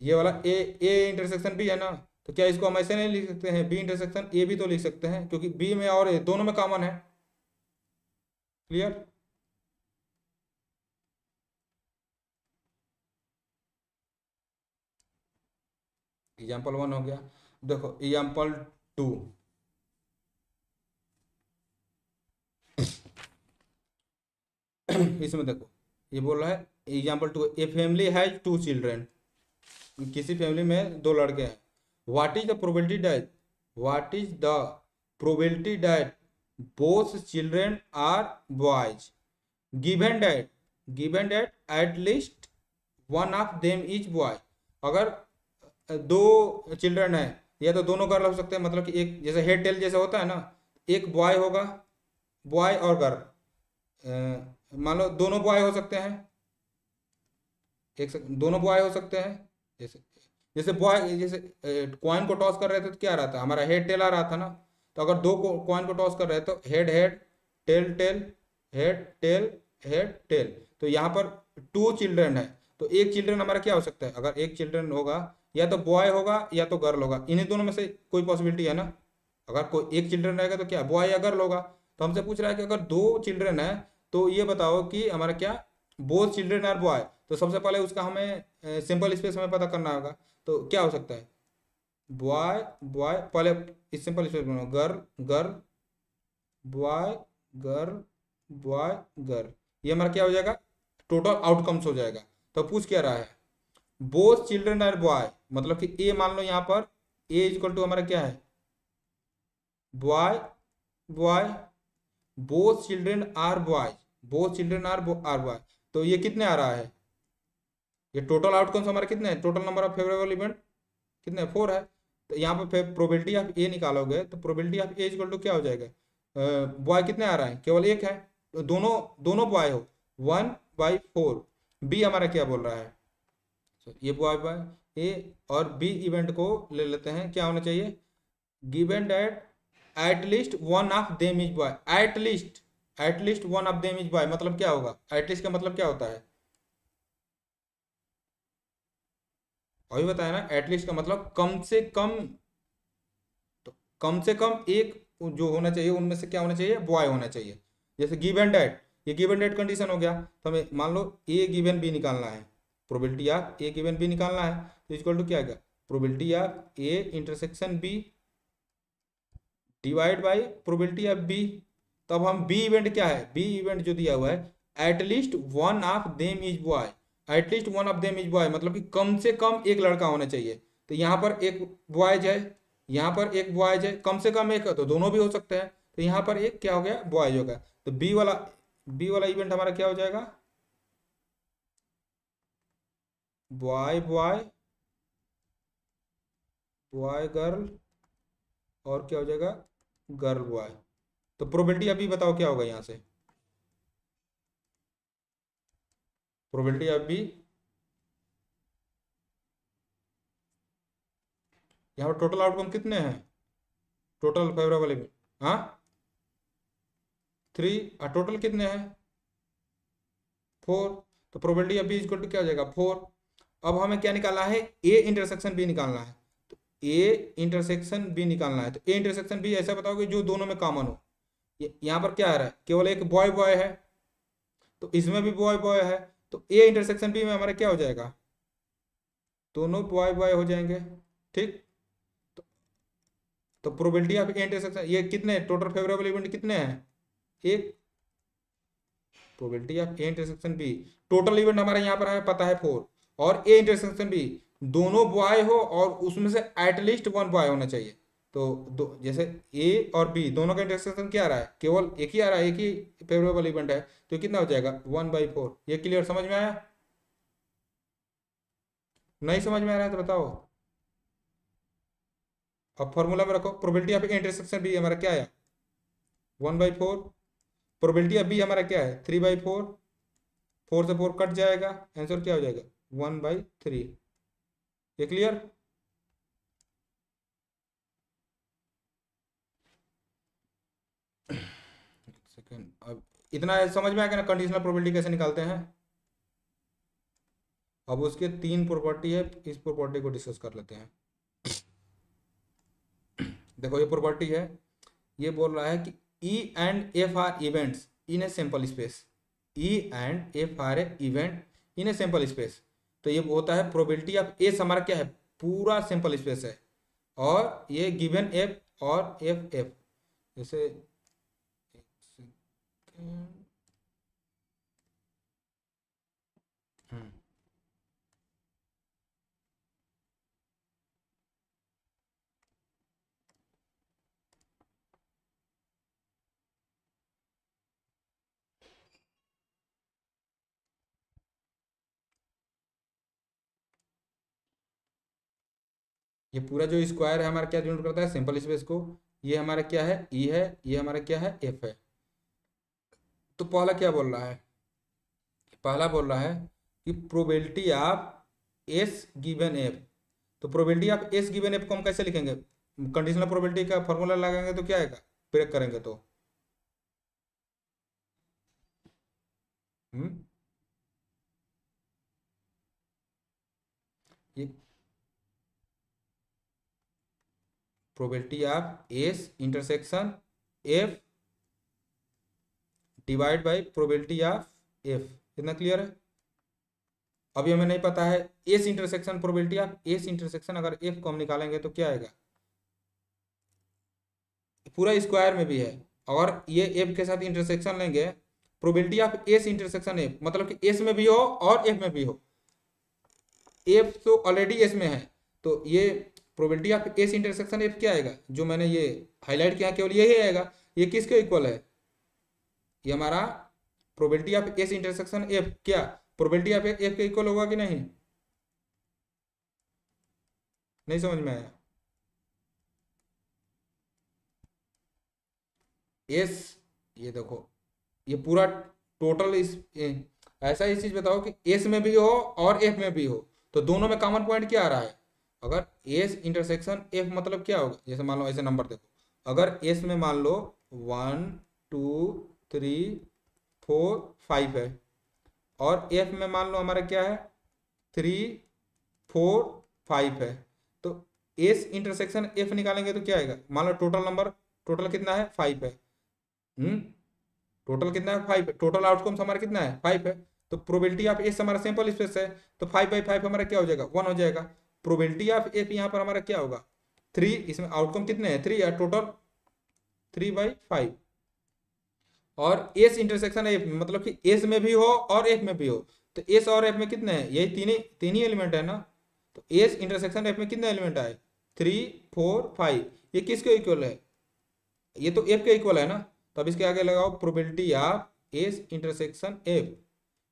ये वाला ए ए इंटरसेक्शन बी है ना, तो क्या इसको हम ऐसे नहीं लिख सकते हैं, बी इंटरसेक्शन ए भी तो लिख सकते हैं, क्योंकि बी में और ए दोनों में कॉमन है। क्लियर। एग्जाम्पल 1 हो गया, देखो एग्जाम्पल 2, इसमें देखो ये बोल रहा है example 2, A family has 2 children, किसी फैमिली में 2 लड़के हैं, what is the probability that, what is the probability that both children are boys given that at least one of them is boy. अगर 2 चिल्ड्रन है, या तो दोनों गर्ल हो सकते हैं, मतलब कि एक जैसे हेड टेल जैसे होता है ना, एक बॉय होगा, बॉय और गर्ल, मान लो दोनों बॉय हो सकते हैं, दोनों बॉय हो सकते हैं, जैसे जैसे बॉय, जैसे कॉइन को टॉस कर रहे थे तो क्या रहा था हमारा, हेड टेल आ रहा था ना, तो अगर 2 कॉइन को टॉस कर रहे हैं तो head head tail tail head tail head tell, तो यहाँ पर टू चिल्ड्रन है, तो एक चिल्ड्रन हमारा क्या हो सकता है? अगर एक चिल्ड्रन होगा, या तो बॉय होगा या तो गर्ल होगा, इन्हीं दोनों में से कोई पॉसिबिलिटी है ना। अगर कोई एक चिल्ड्रन रहेगा तो क्या बॉय या गर्ल होगा। तो हमसे पूछ रहा है कि अगर दो चिल्ड्रन है तो ये बताओ कि हमारा क्या बोथ चिल्ड्रन आर बॉय। तो सबसे पहले उसका हमें सिंपल स्पेस हमें पता करना होगा। तो क्या हो सकता है? बॉय बॉय, पहले इस सिंपल स्पेस बनाओ, girl girl, boy girl, boy girl, ये हमारा क्या हो जाएगा? टोटल आउटकम्स हो जाएगा। तो पूछ क्या रहा है? बोथ चिल्ड्रन आर बॉय, मतलब कि ए मान लो यहाँ पर ए इक्वल टू हमारा क्या है? Boy boy, both children are boy, both children are boy. तो ये कितने आ रहा है? ये टोटल आउटकम्स हमारे कितने हैं? Total number of favourable event कितने? 4 है। तो यहाँ पर प्रोबेबिलिटी ऑफ ए निकालोगे तो probability of A equal to क्या हो जाएगा? बॉय कितने आ रहा है? केवल एक है, तो दोनों दोनों बॉय हो, 1/4। बी हमारा क्या बोल रहा है? ये बॉय बॉय ए और बी इवेंट को ले लेते हैं, क्या होना चाहिए? Given that at least one of them is boy, at least one of them is boy, मतलब क्या होगा? एटलीस्ट का मतलब क्या होता है? अभी बताया ना, एटलीस्ट का मतलब कम से कम। तो कम से कम एक जो होना चाहिए उनमें से क्या होना चाहिए? बॉय होना चाहिए। जैसे गिवन डेट, ये गिवन डेट कंडीशन हो गया, तो हमें मान लो ए गिवन बी निकालना है, probability of A given B निकालना है, तो इक्वल टू क्या आएगा? Probability of A intersection B divide by probability of B. तो अब हम बी इवेंट क्या है? बी इवेंट जो दिया हुआ है at least one of them is boy, at least one of them is boy, मतलब कि कम से कम एक लड़का होना चाहिए। तो यहाँ पर एक बॉयज है, यहाँ पर एक बॉयज है, कम से कम एक है, तो दोनों भी हो सकते हैं। तो यहाँ पर एक क्या हो गया? बॉयज हो गया। तो बी वाला इवेंट हमारा क्या हो जाएगा? बॉय बॉय, बॉय गर्ल, और क्या हो जाएगा? Girl boy. तो प्रोबेबिलिटी अभी बताओ क्या होगा यहाँ से? प्रोबेबिलिटी अभी यहाँ पर टोटल आउटकम कितने हैं? टोटल फेवरेबल इवेंट, हाँ 3, और टोटल कितने हैं? 4। तो प्रोबेबिलिटी अभी इक्वल टू क्या हो जाएगा? 4। अब हमें क्या निकालना है? ए इंटरसेक्शन बी निकालना है। तो ए इंटरसेक्शन बी निकालना है, तो ए इंटरसेक्शन बी ऐसा बताओगे जो दोनों में कॉमन हो। यहाँ पर क्या आ रहा है? केवल एक बॉय बॉय है, तो इसमें भी बॉय बॉय है, तो ए इंटरसेक्शन बी में हमारा क्या हो जाएगा? दोनों बॉय बॉय हो जाएंगे। ठीक। तो प्रोबेबिलिटी ऑफ ए इंटरसेक्शन, ये कितने टोटल फेवरेबल इवेंट कितने हैं? एक। Probability of A intersection B, total event हमारे यहाँ पर है पता है 4, और ए इंटरसेक्शन बी दोनों बॉय हो और उसमें से एटलीस्ट वन बॉय होना चाहिए। तो जैसे ए और बी दोनों का इंटरसेक्शन क्या आ रहा है? केवल एक ही आ रहा है, एक ही फेवरेबल इवेंट है, तो कितना हो जाएगा? 1/4। ये क्लियर, समझ में आया? नहीं समझ में आ रहा है तो बताओ। अब फॉर्मूला में रखो, probability of A intersection B हमारा क्या है? 1/4। प्रोबेबिलिटी ऑफ बी हमारा क्या है? 3/4। 4 से 4 कट जाएगा, आंसर क्या हो जाएगा? 1/3। ये क्लियर? सेकेंड, अब इतना समझ में आ गया ना कंडीशनल प्रोबेबिलिटी कैसे निकालते हैं। अब उसके 3 प्रॉपर्टी है, इस प्रॉपर्टी को डिस्कस कर लेते हैं। देखो ये प्रॉपर्टी है, ये बोल रहा है कि E and F R events in a simple space, E and F R A event in a simple space. तो ये होता है प्रोबेबिलिटी ऑफ एस हमारा क्या है? पूरा सिंपल स्पेस है, और ये गिवन एफ और एफ जैसे हम्म, ये पूरा जो स्क्वायर है हमारा क्या डिनोट करता है? सिंपल स्पेस को। ये हमारा क्या है? ई है, ये हमारा क्या है? एफ है। तो पहला क्या बोल रहा है? पहला बोल रहा है कि probability of S given F. तो probability of S given F को हम कैसे लिखेंगे? कंडीशनल प्रोबेबिलिटी का फॉर्मूला लगाएंगे तो क्या आएगा? ब्रेक करेंगे तो हम्म ये probability of S intersection F divide by probability of F. इतना क्लियर है? अभी हमें नहीं पता है S intersection, probability of S intersection अगर एफ को हम निकालेंगे तो क्या आएगा, पूरा स्क्वायर में भी है, और ये एफ के साथ इंटरसेक्शन लेंगे, probability of S intersection F मतलब कि एस में भी हो और एफ में भी हो। एफ तो ऑलरेडी एस में है, तो ये probability of S intersection F क्या आएगा, जो मैंने ये हाईलाइट किया केवल यही आएगा। ये किसके इक्वल है, ये हमारा probability of S intersection F क्या प्रोबेबिलिटी ऑफ एफ के इक्वल होगा कि नहीं? नहीं समझ में आया? एस, ये देखो, ये पूरा टोटल इस ऐसा ही चीज बताओ कि एस में भी हो और एफ में भी हो, तो दोनों में कॉमन पॉइंट क्या आ रहा है? अगर एस इंटरसेक्शन एफ मतलब क्या होगा, जैसे मान लो ऐसे नंबर देखो, अगर एस में मान लो 1 2 3 4 5 है, और एफ में मान लो हमारा क्या है 3 4 5 है, तो एस इंटरसेक्शन एफ निकालेंगे तो क्या आएगा, मान लो टोटल नंबर, टोटल कितना है 5 है। हम्म टोटल कितना है 5, टोटल आउटकम्स हमारा कितना है 5 है। तो प्रोबेबिलिटी ऑफ एस हमारा सैंपल स्पेस है, तो 5/5 हमारा क्या हो जाएगा 1 हो जाएगा। प्रोबेबिलिटी ऑफ एफ यहाँ पर हमारा क्या होगा 3, इसमें आउटकम कितने हैं 3 या टोटल 3/5। और एस इंटरसेक्शन एफ मतलब कि एस में भी हो और एफ में भी हो, तो एस और एफ में कितने हैं, यही तीन ही एलिमेंट है ना। तो एस इंटरसेक्शन एफ में कितने एलिमेंट आए 3 4 5, ये किसके इक्वल है, ये तो एफ के इक्वल है ना। तो अब इसके आगे लगाओ probability of S intersection F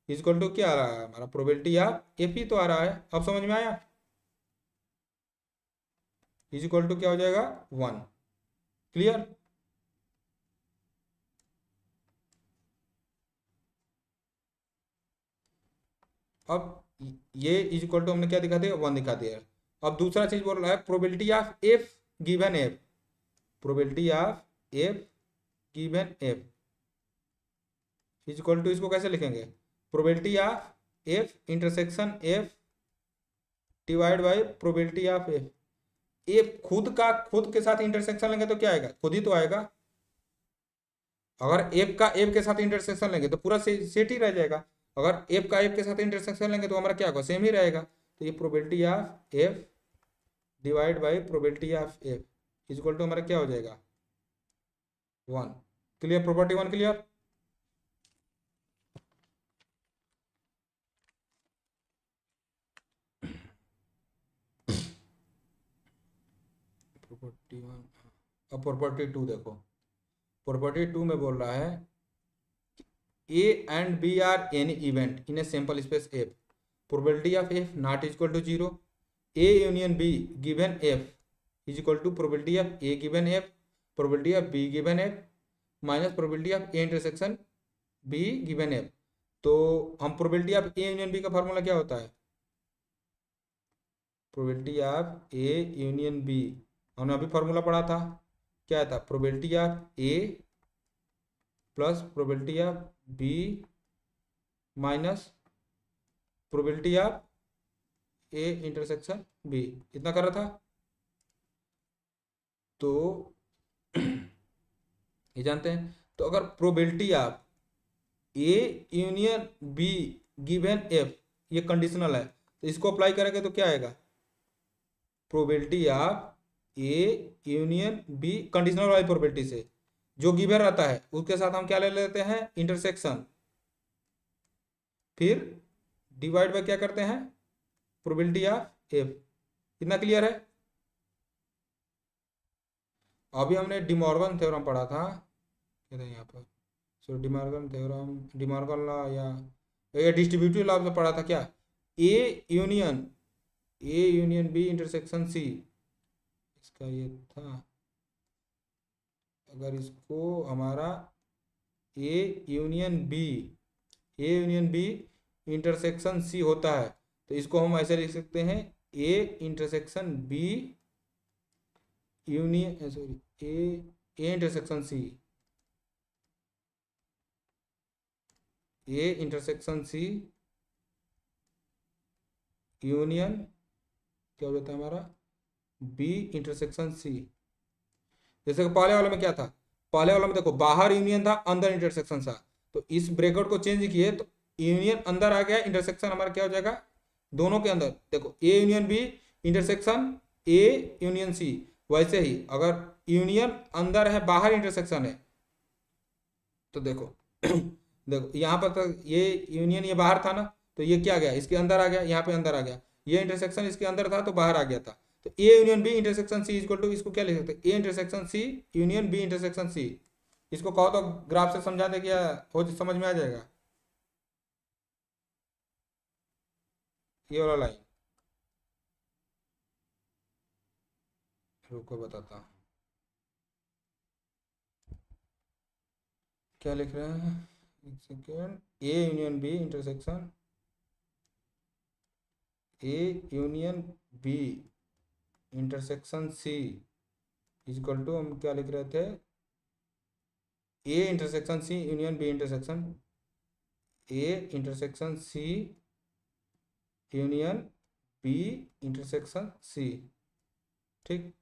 equal to क्या आ रहा है हमारा, प्रोबेबिलिटी ऑफ एफ ही तो आ रहा है। अब समझ में आया, इक्वल टू क्या हो जाएगा 1। क्लियर? अब ये इक्वल टू हमने क्या दिखा दिया 1 दिखा दिया। अब दूसरा चीज बोल रहा है probability of F given F, probability of F given F equal to, इसको कैसे लिखेंगे, probability of F intersection F divide by probability of F. F खुद के साथ इंटरसेक्शन लेंगे तो क्या आएगा, खुद ही तो आएगा। अगर एफ का एफ के साथ इंटरसेक्शन लेंगे तो पूरा सेट ही रह जाएगा, अगर एफ का एफ के साथ इंटरसेक्शन लेंगे तो हमारा क्या होगा, सेम ही रहेगा। तो ये probability of F divide by probability of F equal to हमारा क्या हो जाएगा 1। क्लियर? Property 1 clear? प्रॉपर्टी 1। अब प्रॉपर्टी 2 देखो, प्रॉपर्टी 2 में बोल रहा है A and B are any event in a sample space F. Probability of F not equal to 0. A union B given F is equal to probability of A given F, probability of B given F minus probability of A intersection B given F. तो हम probability of A union B का formula क्या होता है, probability of A union B हमने अभी formula पढ़ा था, क्या था, probability of A plus probability of B minus probability of A intersection B, इतना कर रहा था। तो ये जानते हैं, तो अगर probability of A union B given F ये कंडीशनल है, तो इसको अप्लाई करेंगे तो क्या आएगा, probability of A union B conditional वाली प्रोबेबिलिटी से जो गिवन रहता है उसके साथ हम क्या ले लेते हैं इंटरसेक्शन, फिर डिवाइड बाय क्या करते हैं प्रोबेबिलिटी ऑफ एफ। इतना क्लियर है? अभी हमने डिमॉर्गन थ्योरम पढ़ा था, क्या था यहाँ पर, so De Morgan theorem, De Morgan law या डिस्ट्रीब्यूटिव लॉ से पढ़ा था क्या, A union B intersection C, इसका ये था, अगर इसको हमारा A union B intersection C होता है, तो इसको हम ऐसे लिख सकते हैं A intersection B union sorry A intersection C, A intersection C union क्या हो जाता है हमारा, बी इंटरसेक्शन सी। जैसे कि पहले वाले में क्या था, पहले वाले में देखो बाहर यूनियन था, अंदर इंटरसेक्शन था, तो इस ब्रैकेट को चेंज किए तो यूनियन अंदर आ गया, इंटरसेक्शन हमारा क्या हो जाएगा, दोनों के अंदर देखो A union B intersection A union C. वैसे ही अगर यूनियन अंदर है बाहर इंटरसेक्शन है, तो देखो देखो यहाँ पर तो ये यूनियन ये बाहर था ना, तो ये क्या गया इसके अंदर आ गया, यहाँ पे अंदर आ गया, ये इंटरसेक्शन इसके अंदर था तो बाहर आ गया था। तो A union B intersection C equal to, इसको क्या लिख सकते हैं, A intersection C union B intersection C. इसको कहो तो ग्राफ से समझा दे, क्या हो समझ में आ जाएगा ये वाला लाइन। रुको बताता हूँ क्या लिख रहे हैं, एक second. A union B intersection A union B intersection C equal to, हम क्या लिख रहे थे, A intersection C union B intersection A intersection C union B intersection C. ठीक,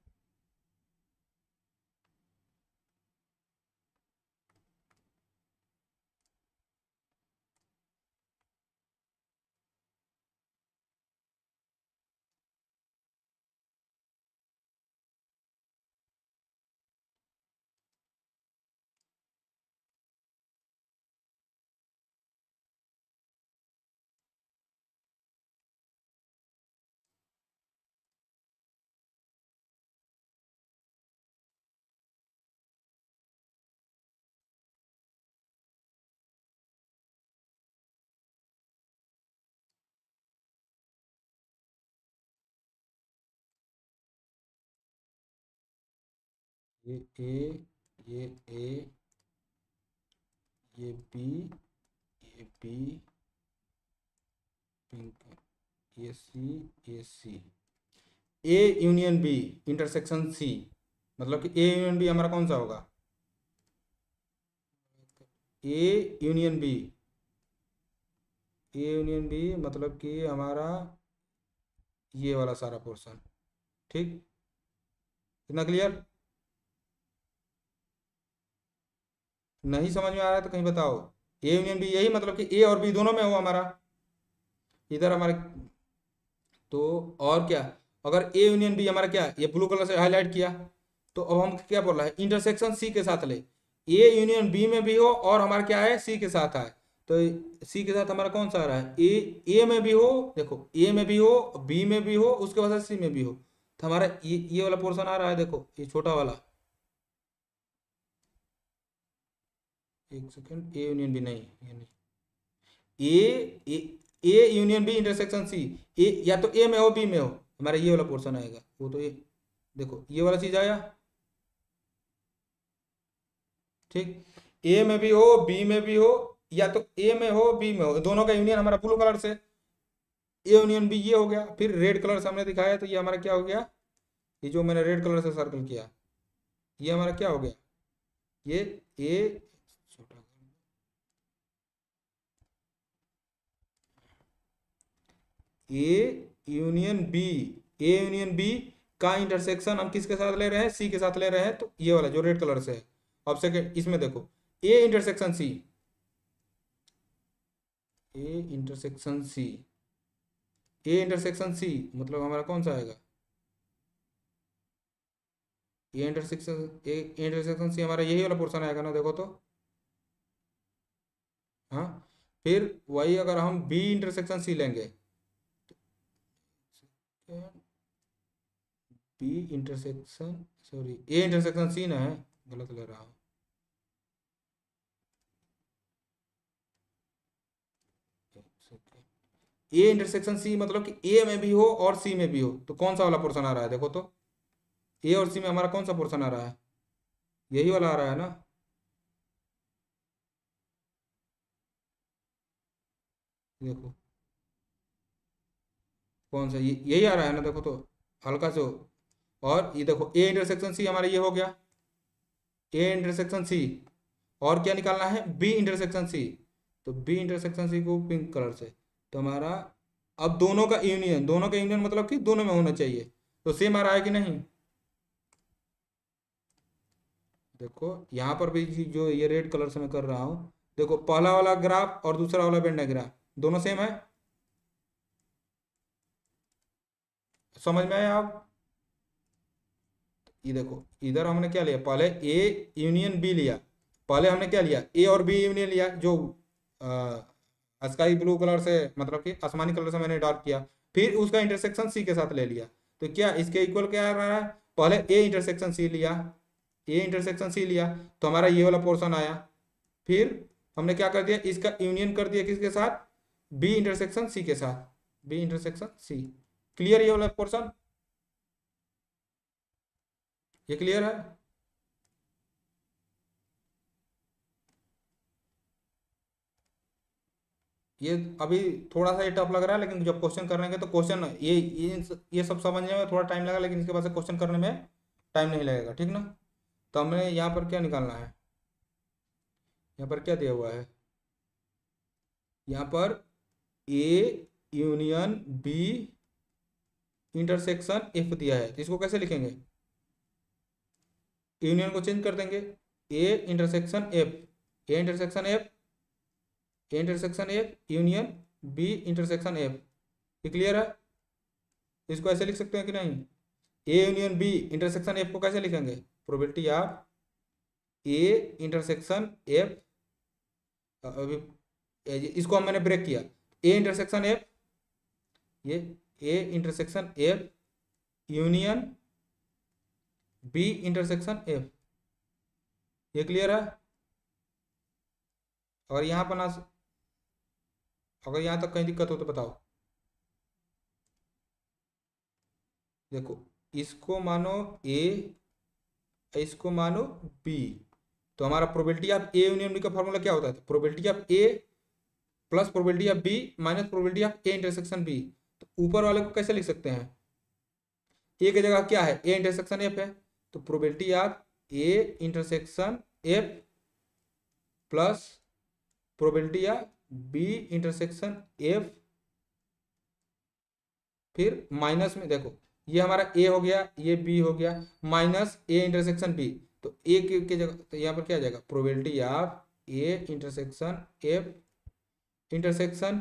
ये ए, ये ए, ये बी, ये बी पिंक, ये सी, ये C. A union B intersection C, मतलब कि ए यूनियन बी हमारा कौन सा होगा, A union B, A union B मतलब कि हमारा ये वाला सारा पोर्शन। ठीक, इतना क्लियर, नहीं समझ में आ रहा है तो कहीं बताओ। ए यूनियन बी यही मतलब कि ए और बी दोनों में हो हमारा, इधर हमारे, तो और क्या, अगर ए यूनियन बी हमारा क्या, ये ब्लू कलर से हाईलाइट किया, तो अब हम क्या बोल रहा है, इंटरसेक्शन सी के साथ ले, ए यूनियन बी में भी हो और हमारा क्या है सी के साथ है, तो सी के साथ हमारा कौन सा आ रहा है, ए में भी हो, देखो ए में भी हो, बी में भी हो, उसके बाद सी में भी हो, तो हमारा ये वाला पोर्शन आ रहा है, देखो ये छोटा वाला, एक सेकंड, ए यूनियन बी नहीं, ये नहीं, A A union B intersection C, A या तो ए में हो बी में हो, हमारा ये वाला पोर्शन आएगा, वो तो ये देखो ये वाला चीज आया। ठीक, ए में भी हो बी में भी हो, या तो ए में हो बी में हो, दोनों का यूनियन हमारा ब्लू कलर से, ए यूनियन बी ये हो गया, फिर रेड कलर से हमने दिखाया तो ये हमारा क्या हो गया, ये जो मैंने रेड कलर से सर्कल किया, ये हमारा क्या हो गया, ये ए, छोटा, A union B, A union B का इंटरसेक्शन हम किसके साथ ले रहे हैं, सी के साथ ले रहे हैं, तो ये वाला जो रेड कलर से है। अब सेकेंड इसमें देखो, A intersection C, A intersection C, A intersection C मतलब हमारा कौन सा आएगा, ए इंटरसेक्शन सी हमारा यही वाला पोर्शन आएगा ना, देखो तो, हाँ, फिर वही अगर हम बी इंटरसेक्शन सी लेंगे, B intersection, sorry A intersection C ना है, गलत ले रहा हूँ, ए इंटरसेक्शन सी मतलब कि ए में भी हो और सी में भी हो, तो कौन सा वाला पोर्शन आ रहा है, देखो तो ए और सी में हमारा कौन सा पोर्शन आ रहा है, यही वाला आ रहा है ना, देखो कौन सा, यही आ रहा है ना, देखो तो हल्का से हो। और ये देखो ए इंटरसेक्शन सी हमारा ये हो गया, ए इंटरसेक्शन सी, और क्या निकालना है, बी इंटरसेक्शन सी, तो बी इंटरसेक्शन सी को पिंक कलर से, तो हमारा अब दोनों का यूनियन मतलब कि दोनों में होना चाहिए, तो सेम आ रहा है कि नहीं। देखो यहाँ पर भी जो ये रेड कलर से मैं कर रहा हूँ, देखो पहला वाला ग्राफ और दूसरा वाला वेन डायग्राम दोनों सेम है। समझ में आया आप। ये देखो इधर हमने क्या लिया, पहले ए यूनियन बी लिया। पहले हमने क्या लिया, ए और बी यूनियन लिया, जो स्काई ब्लू कलर से मतलब कि आसमानी कलर से मैंने डॉट किया। फिर उसका इंटरसेक्शन सी के साथ ले लिया। तो क्या इसके इक्वल क्या आ रहा है, पहले ए इंटरसेक्शन सी लिया, ए इंटरसेक्शन सी लिया, तो हमारा ये वाला पोर्शन आया। फिर हमने क्या कर दिया, इसका यूनियन कर दिया किसके साथ, बी इंटरसेक्शन सी के साथ, बी इंटरसेक्शन सी। क्लियर ये वाला पोर्शन, ये क्लियर है। ये अभी थोड़ा सा ये टफ लग रहा है, लेकिन जब क्वेश्चन करेंगे तो क्वेश्चन ये सब समझने में थोड़ा टाइम लगा, लेकिन इसके बाद से क्वेश्चन करने में टाइम नहीं लगेगा, ठीक ना। तो हमें यहाँ पर क्या निकालना है, यहाँ पर क्या दिया हुआ है, यहाँ पर A union B intersection F दिया है, तो इसको कैसे लिखेंगे, यूनियन को चेंज कर देंगे, A intersection F, A intersection F, A intersection F union B intersection F. ये क्लियर है। इसको ऐसे लिख सकते हैं कि नहीं, A union B intersection F को कैसे लिखेंगे, probability of A intersection F, अभी इसको मैंने ब्रेक किया, ए इंटरसेक्शन एफ, ये A intersection F union B intersection F. ये क्लियर है। अगर यहाँ पर ना, अगर यहाँ तक कहीं दिक्कत हो तो बताओ। देखो इसको मानो ए, इसको मानो बी, तो हमारा probability of A union B का फॉर्मूला क्या होता है, probability of A plus probability of B minus probability of A intersection B. तो ऊपर वाले को कैसे लिख सकते हैं, ए की जगह क्या है, ए इंटरसेक्शन एफ है, तो probability of A intersection F plus probability of B intersection F, फिर माइनस में देखो ये हमारा ए हो गया, ये बी हो गया, माइनस ए इंटरसेक्शन बी, तो ए की जगह तो यहाँ पर क्या आ जाएगा, probability of A intersection F intersection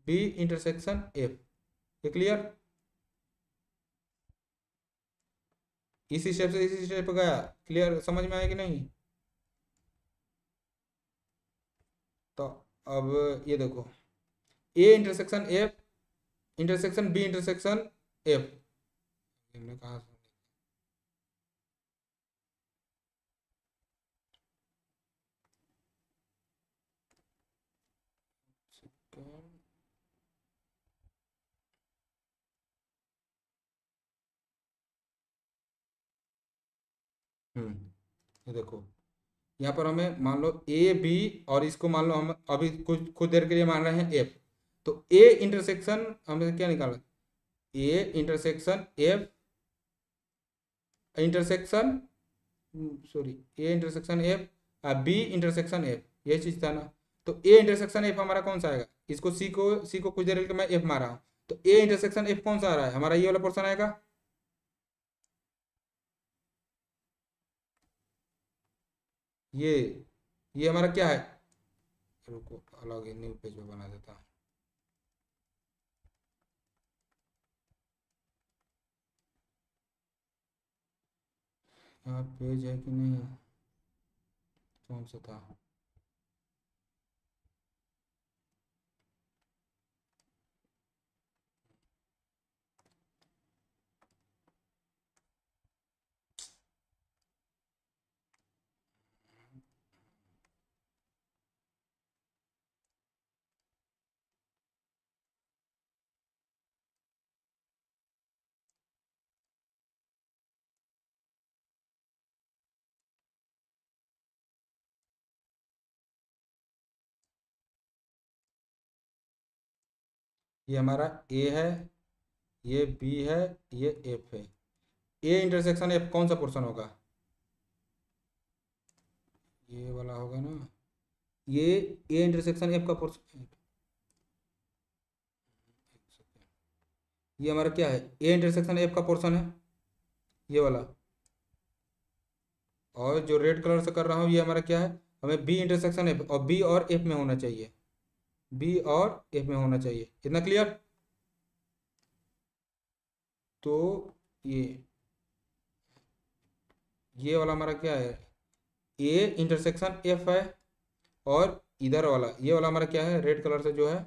B intersection F. ये क्लियर। इसी स्टेप से इसी स्टेप पे गया, क्लियर, समझ में आया कि नहीं। तो अब ये देखो A intersection F intersection B intersection F, हमने कहा ये देखो यहाँ पर हमें मान लो ए बी, और इसको मान लो हम अभी कुछ देर के लिए मान रहे हैं एफ, तो ए इंटरसेक्शन हमें क्या निकालना, A intersection F intersection, sorry A intersection F B intersection F, ये चीज था ना। तो ए इंटरसेक्शन एफ हमारा कौन सा आएगा, इसको सी को कुछ देर के मैं एफ मारा हूँ, तो ए इंटरसेक्शन एफ कौन सा आ रहा है, हमारा ये वाला पोर्शन आएगा। ये ये हमारा क्या है, रुको अलग ही न्यू पेज पे बना देता हूँ। यहाँ पेज है कि नहीं है, कौन सा था, ये हमारा ए है, ये बी है, ये एफ है, ए इंटरसेक्शन एफ कौन सा पोर्शन होगा, ये वाला होगा ना, ये ए इंटरसेक्शन एफ का पोर्शन, ये हमारा क्या है, ए इंटरसेक्शन एफ का पोर्शन है, ये वाला। और जो रेड कलर से कर रहा हूँ ये हमारा क्या है, हमें बी इंटरसेक्शन एफ, और बी और एफ में होना चाहिए, बी और एफ में होना चाहिए। इतना क्लियर? तो ये ये वाला हमारा क्या है, ए इंटरसेक्शन एफ है, और इधर वाला ये वाला हमारा क्या है, रेड कलर से जो है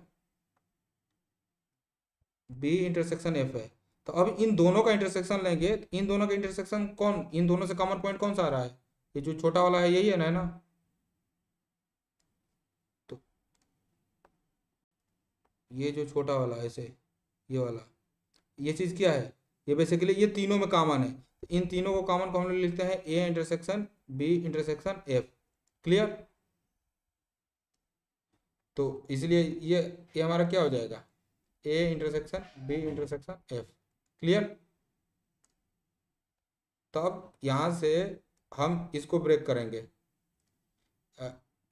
बी इंटरसेक्शन एफ है। तो अब इन दोनों का इंटरसेक्शन लेंगे, तो इन दोनों का इंटरसेक्शन कौन, इन दोनों से कॉमन पॉइंट कौन सा आ रहा है, ये जो छोटा वाला है यही है ना, तो ये जो छोटा वाला है ऐसे, ये वाला, ये चीज़ क्या है, ये बेसिकली ये तीनों में कॉमन है। तो इन तीनों को कॉमन को हम लोग लिखते हैं A intersection B intersection F. Clear? तो इसलिए ये हमारा क्या हो जाएगा, A intersection B intersection F. Clear? तो अब यहाँ से हम इसको ब्रेक करेंगे,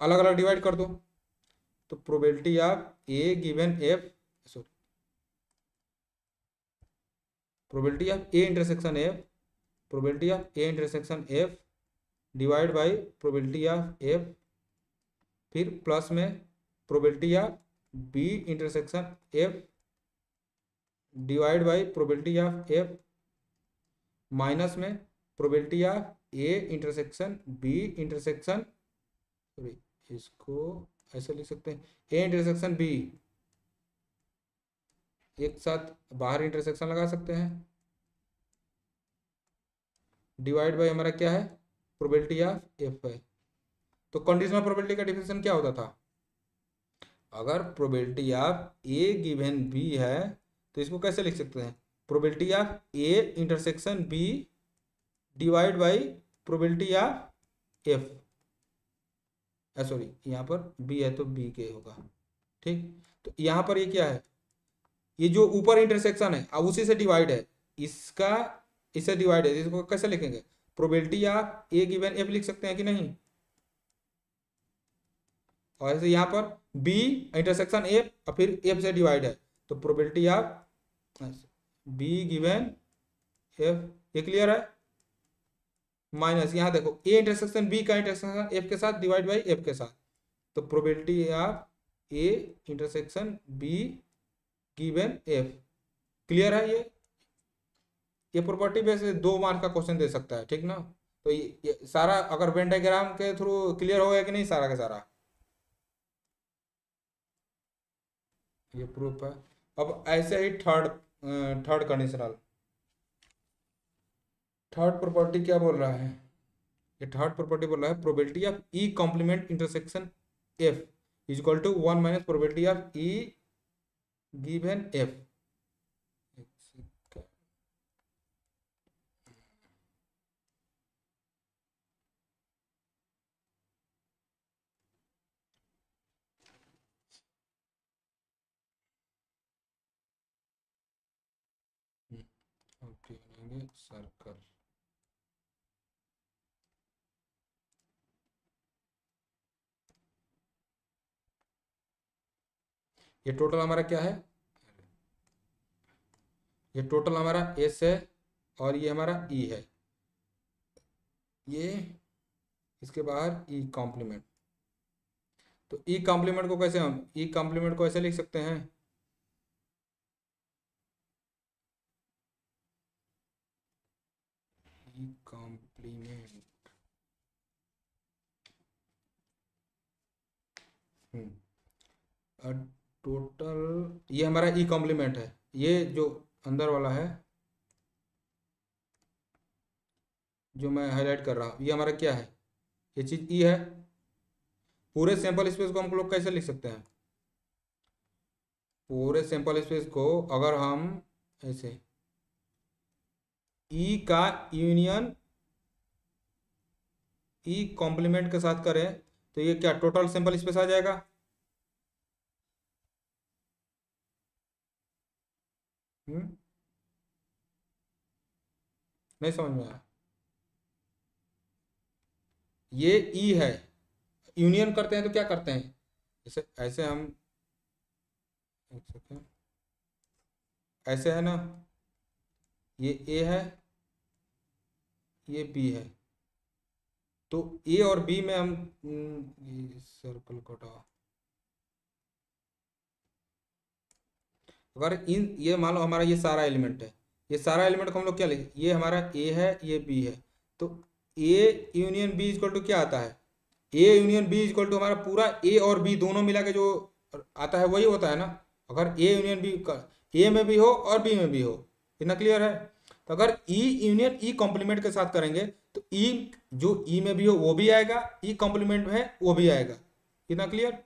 अलग अलग डिवाइड कर दो। तो probability of A given F, sorry, probability of A intersection F, probability of A intersection F divide by probability of F, फिर प्लस में probability of B intersection F divide by probability of F, minus में probability of A intersection B intersection, sorry इसको ऐसे लिख सकते हैं, A intersection B, एक साथ बाहर इंटरसेक्शन लगा सकते हैं, डिवाइड बाई हमारा क्या है, प्रोबेबिलिटी ऑफ एफ है। तो कंडीशनल प्रोबेबिलिटी का डिफिनेशन क्या होता था, अगर probability of A given B है तो इसको कैसे लिख सकते हैं, probability of A intersection B divide by probability of F, sorry यहाँ पर बी है तो बी के होगा। ठीक, तो यहाँ पर ये क्या है, ये जो ऊपर इंटरसेक्शन है अब उसी से डिवाइड है, इसका इससे डिवाइड है, इसको कैसे लिखेंगे, probability of A given F लिख सकते हैं कि नहीं। और ऐसे यहाँ पर बी इंटरसेक्शन एफ और फिर एफ से डिवाइड है, तो probability of B given F, ये क्लियर है। माइनस यहाँ देखो ए इंटरसेक्शन बी का इंटरसेक्शन एफ के साथ डिवाइड बाई एफ के साथ, तो probability of A intersection B given F. Clear है? ये प्रॉपर्टी बेस 2 मार्क का क्वेश्चन दे सकता है, ठीक ना। तो ये सारा अगर वेन डायग्राम के थ्रू क्लियर हो गया कि नहीं, सारा का सारा ये प्रूफ है। अब ऐसे ही थर्ड कंडीशनल, थर्ड प्रॉपर्टी क्या बोल रहा है, ये थर्ड प्रॉपर्टी बोल रहा है probability of E complement intersection F is equal to 1 minus probability of E given F. Circle, ये टोटल हमारा क्या है, ये टोटल हमारा एस है और ये हमारा ई है, ये इसके बाहर ई कॉम्प्लीमेंट। तो ई कॉम्प्लीमेंट को कैसे, हम ई कॉम्प्लीमेंट को ऐसे लिख सकते हैं, ई कॉम्प्लीमेंट, टोटल ये हमारा ई कॉम्प्लीमेंट है, ये जो अंदर वाला है जो मैं हाईलाइट कर रहा हूँ ये हमारा क्या है, ये चीज ई है। पूरे सैंपल स्पेस को हम लोग कैसे लिख सकते हैं, पूरे सैंपल स्पेस को अगर हम ऐसे ई का यूनियन ई कॉम्प्लीमेंट के साथ करें तो ये क्या टोटल सैंपल स्पेस आ जाएगा। नहीं समझ में आया, ये ई है, यूनियन करते हैं तो क्या करते हैं, ऐसे ऐसे हम, एक सेकेंड, ऐसे है ना, ये ए है, ये बी है, तो ए और बी में हम ये सर्कल कटा, अगर इन ये मान लो हमारा ये सारा एलिमेंट है, ये सारा एलिमेंट को हम लोग क्या लिखे, ये हमारा ए है, ये बी है, तो A union B equal to क्या आता है, A union B equal to हमारा पूरा ए और बी दोनों मिला के जो आता है वही होता है ना। अगर ए यूनियन बी ए में भी हो और बी में भी हो, इतना क्लियर है। तो अगर ई यूनियन ई कॉम्प्लीमेंट के साथ करेंगे तो ई जो ई में भी हो वो भी आएगा, ई कॉम्प्लीमेंट में है वो भी आएगा, इतना क्लियर।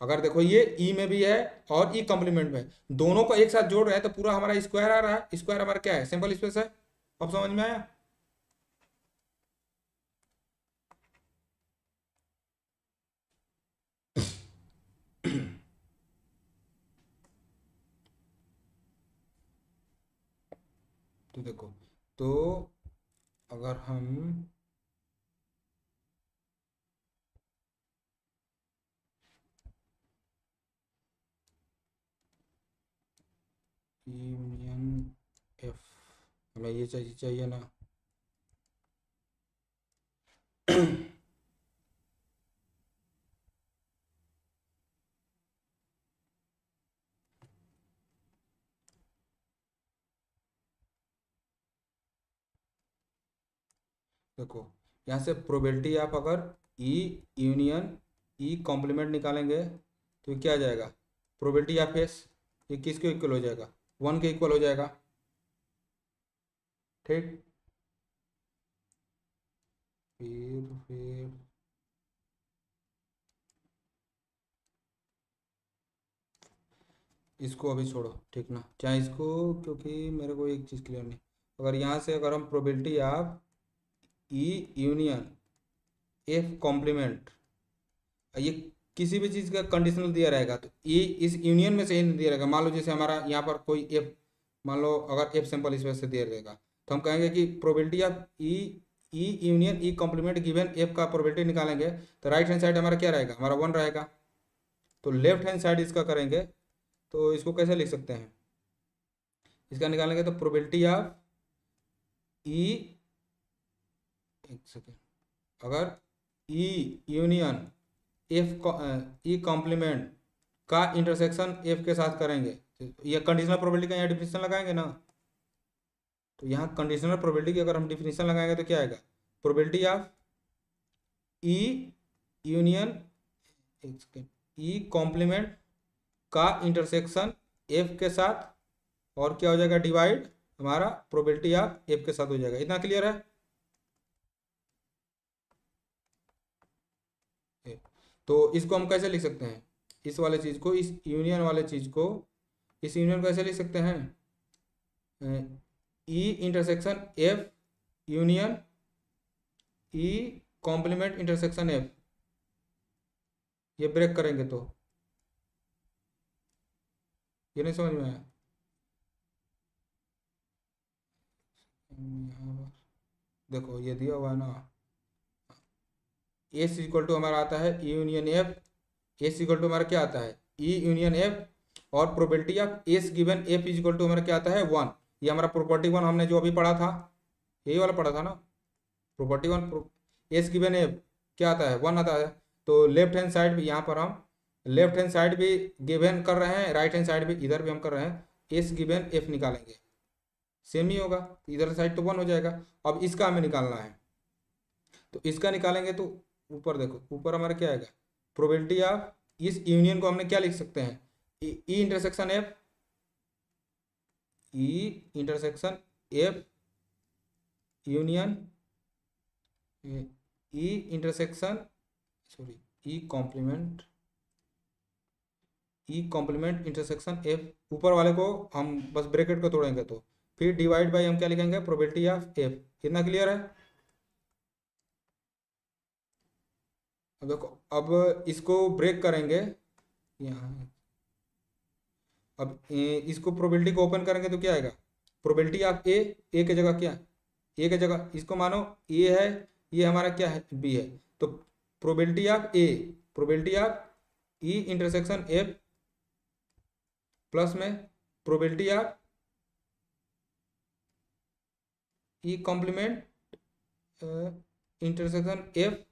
अगर देखो ये ई में भी है और ई कॉम्प्लीमेंट में है, दोनों को एक साथ जोड़ रहे हैं तो पूरा हमारा स्क्वायर आ रहा है, स्क्वायर हमारा क्या है, सिंपल स्पेस है। अब समझ में आया। तो देखो, तो अगर हम यूनियन एफ, हमें ये चाहिए ना। देखो यहाँ से प्रोबेबिलिटी आप अगर ई यूनियन ई कॉम्प्लीमेंट निकालेंगे तो क्या आ जाएगा, प्रोबेबिलिटी ऑफ एस, ये किसके इक्वल हो जाएगा, 1 के इक्वल हो जाएगा, ठीक। फिर इसको अभी छोड़ो, ठीक ना, चाहे इसको, क्योंकि मेरे को एक चीज़ क्लियर नहीं। अगर यहाँ से अगर हम probability of E union F complement, ये किसी भी चीज़ का कंडीशनल दिया रहेगा तो ये इस यूनियन में से ही नहीं दिया रहेगा। मान लो जैसे हमारा यहाँ पर कोई एफ, मान लो अगर एफ सिंपल इस वजह से दिया रहेगा तो हम कहेंगे कि probability of E E union E complement given F का प्रोबेबिलिटी निकालेंगे तो राइट हैंड साइड हमारा क्या रहेगा, हमारा 1 रहेगा। तो लेफ्ट हैंड साइड इसका करेंगे तो इसको कैसे लिख सकते हैं, इसका निकालेंगे तो प्रोबेबिलिटी ऑफ ई, एक सेकेंड, अगर E union F E complement का इंटरसेक्शन एफ के साथ करेंगे तो ये कंडीशनल प्रोबेबिलिटी का यहाँ डिफिनेशन लगाएंगे ना, तो यहाँ कंडीशनल प्रोबेबिलिटी की अगर हम डिफिनेशन लगाएंगे तो क्या आएगा, प्रोबेबिलिटी ऑफ ई यूनियन, एक सेकेंड, ई कॉम्प्लीमेंट का इंटरसेक्शन एफ के साथ, और क्या हो जाएगा, डिवाइड हमारा प्रोबेबिलिटी ऑफ एफ के साथ हो जाएगा, इतना क्लियर है। तो इसको हम कैसे लिख सकते हैं, इस वाले चीज़ को, इस यूनियन वाले चीज़ को, इस यूनियन को कैसे लिख सकते हैं, E intersection F union E complement intersection F, ये ब्रेक करेंगे तो ये नहीं समझ में आया। यहाँ पर देखो ये दिया हुआ है ना, एस इक्वल टू हमारा आता है E union F, S equal to हमारा क्या आता है ई यूनियन एफ, और probability of S given F is equal to हमारा क्या आता है 1। ये हमारा प्रॉपर्टी 1 हमने जो अभी पढ़ा था, यही वाला पढ़ा था ना, प्रॉपर्टी 1, एस गिवन एफ क्या आता है 1 आता है। तो लेफ्ट हैंड साइड भी यहाँ पर हम लेफ्ट हैंड साइड भी गिवन कर रहे हैं, राइट हैंड साइड भी इधर भी हम कर रहे हैं, एस गिवन एफ निकालेंगे, सेम ही होगा, इधर साइड तो 1 हो जाएगा। अब इसका हमें निकालना है, तो इसका निकालेंगे तो ऊपर देखो, ऊपर हमारा क्या आएगा, प्रोबेबिलिटी ऑफ, इस यूनियन को हमने क्या लिख सकते हैं, E intersection F, E intersection F union E intersection, sorry, E complement, E complement intersection F, ऊपर वाले को हम बस ब्रैकेट को तोड़ेंगे तो फिर डिवाइड बाय हम क्या लिखेंगे, प्रोबेबिलिटी ऑफ एफ, कितना क्लियर है। अब देखो, अब इसको ब्रेक करेंगे यहाँ, अब इसको प्रोबेबिलिटी को ओपन करेंगे तो क्या आएगा, प्रोबेबिलिटी ऑफ ए की जगह क्या, ए की जगह इसको मानो ए है, ये हमारा क्या है बी है, तो probability of A, probability of E intersection F plus में probability of E complement intersection F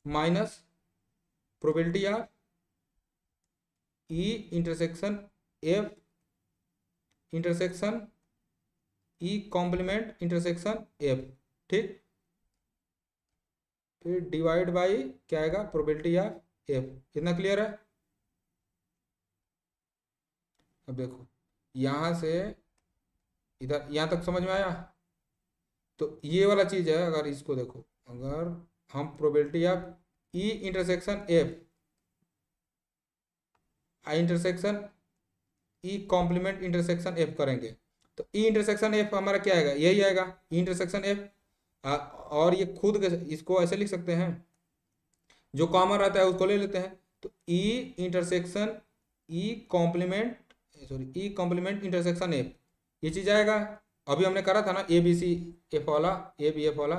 minus probability of E intersection F intersection E complement intersection F, ठीक। फिर डिवाइड बाई क्या आएगा, प्रोबेबिलिटी ऑफ एफ। इतना clear है। अब देखो यहाँ से इधर यहाँ तक समझ में आया। तो ये वाला चीज है, अगर इसको देखो, अगर हम probability of E intersection F I intersection E complement intersection F करेंगे तो ई इंटरसेक्शन एफ हमारा क्या आएगा, यही आएगा ई इंटरसेक्शन एफ। और ये खुद इसको ऐसे लिख सकते हैं, जो कॉमन रहता है उसको ले लेते हैं। तो E intersection E complement E complement intersection F, ये चीज आएगा। अभी हमने करा था ना ए बी सी एफ वाला, ए बी एफ वाला।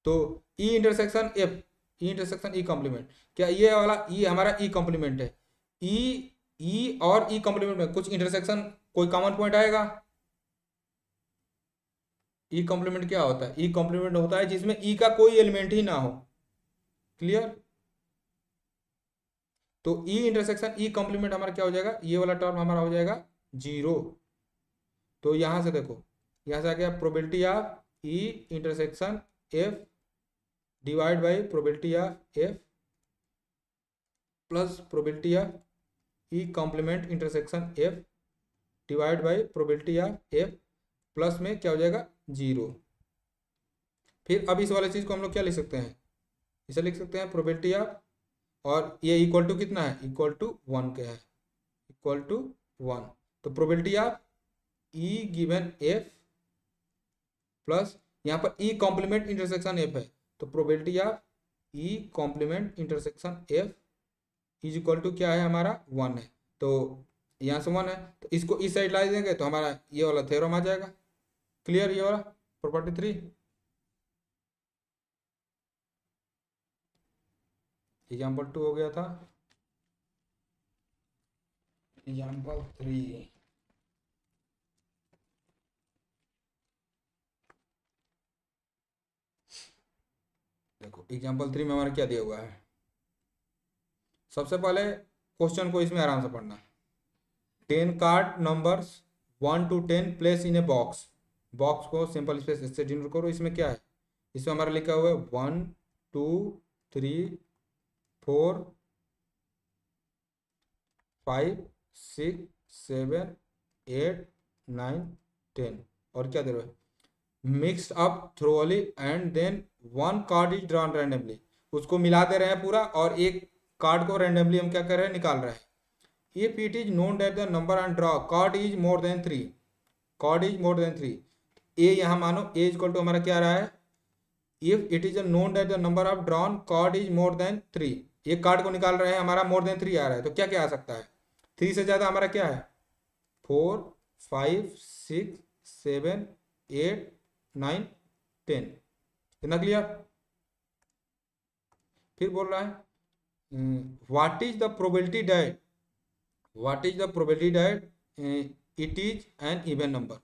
तो E intersection F E intersection E complement, क्या ये वाला ई हमारा ई कॉम्प्लीमेंट है। ई और ई कॉम्प्लीमेंट में कुछ इंटरसेक्शन, कोई कॉमन पॉइंट आएगा। ई कॉम्प्लीमेंट क्या होता है, ई कॉम्प्लीमेंट होता है जिसमें ई का कोई एलिमेंट ही ना हो। क्लियर। तो ई इंटरसेक्शन ई कॉम्प्लीमेंट हमारा क्या हो जाएगा, ये वाला टर्म हमारा हो जाएगा 0। तो यहां से देखो, यहां से आ गया probability of E intersection F divide by probability of F plus probability of E complement intersection F divide by probability of F plus में क्या हो जाएगा 0। फिर अब इस वाले चीज को हम लोग क्या लिख सकते हैं, इसे लिख सकते हैं प्रोबेबिलिटी ऑफ, और ये इक्वल टू कितना है, इक्वल टू 1 के है, इक्वल टू 1। तो probability of E given F plus यहाँ पर ई कॉम्प्लीमेंट इंटरसेक्शन एफ है, तो probability of E complement intersection F is equal to क्या है हमारा 1 है। तो यहाँ से 1 है, तो इसको इस साइड ला देंगे तो हमारा ये वाला थ्योरम आ जाएगा। क्लियर, ये वाला प्रॉपर्टी 3। एग्जाम्पल 2 हो गया था, एग्जाम्पल 3। देखो एग्जाम्पल 3 में हमारा क्या दिया हुआ है। सबसे पहले क्वेश्चन को इसमें आराम से पढ़ना। 10 card numbers 1 to 10 place in a box. Box को सिंपल स्पेस से डिनोट करो। इसमें क्या है, इसमें हमारा लिखा हुआ है 1 2 3 4 5 6 7 8 9 10, और क्या दे रहा है, mixed up thoroughly and then 1 card is drawn randomly. उसको मिला दे रहे हैं पूरा, और एक कार्ड को रैंडमली हम क्या कर रहे हैं, निकाल रहे हैं। If it is known that the number and draw card is more than 3, card is more than 3, ए यहाँ मानो ए इक्वल टू हमारा क्या आ रहा है, if it is known that the number of drawn card is more than 3। एक card को निकाल रहे हैं, हमारा मोर देन 3 आ रहा है, तो क्या क्या आ सकता है, 3 से ज्यादा हमारा क्या है, 4 5 6 7 8 9 10। इतना क्लियर। फिर बोल रहा है what is the probability that, what is the probability that it is an even number.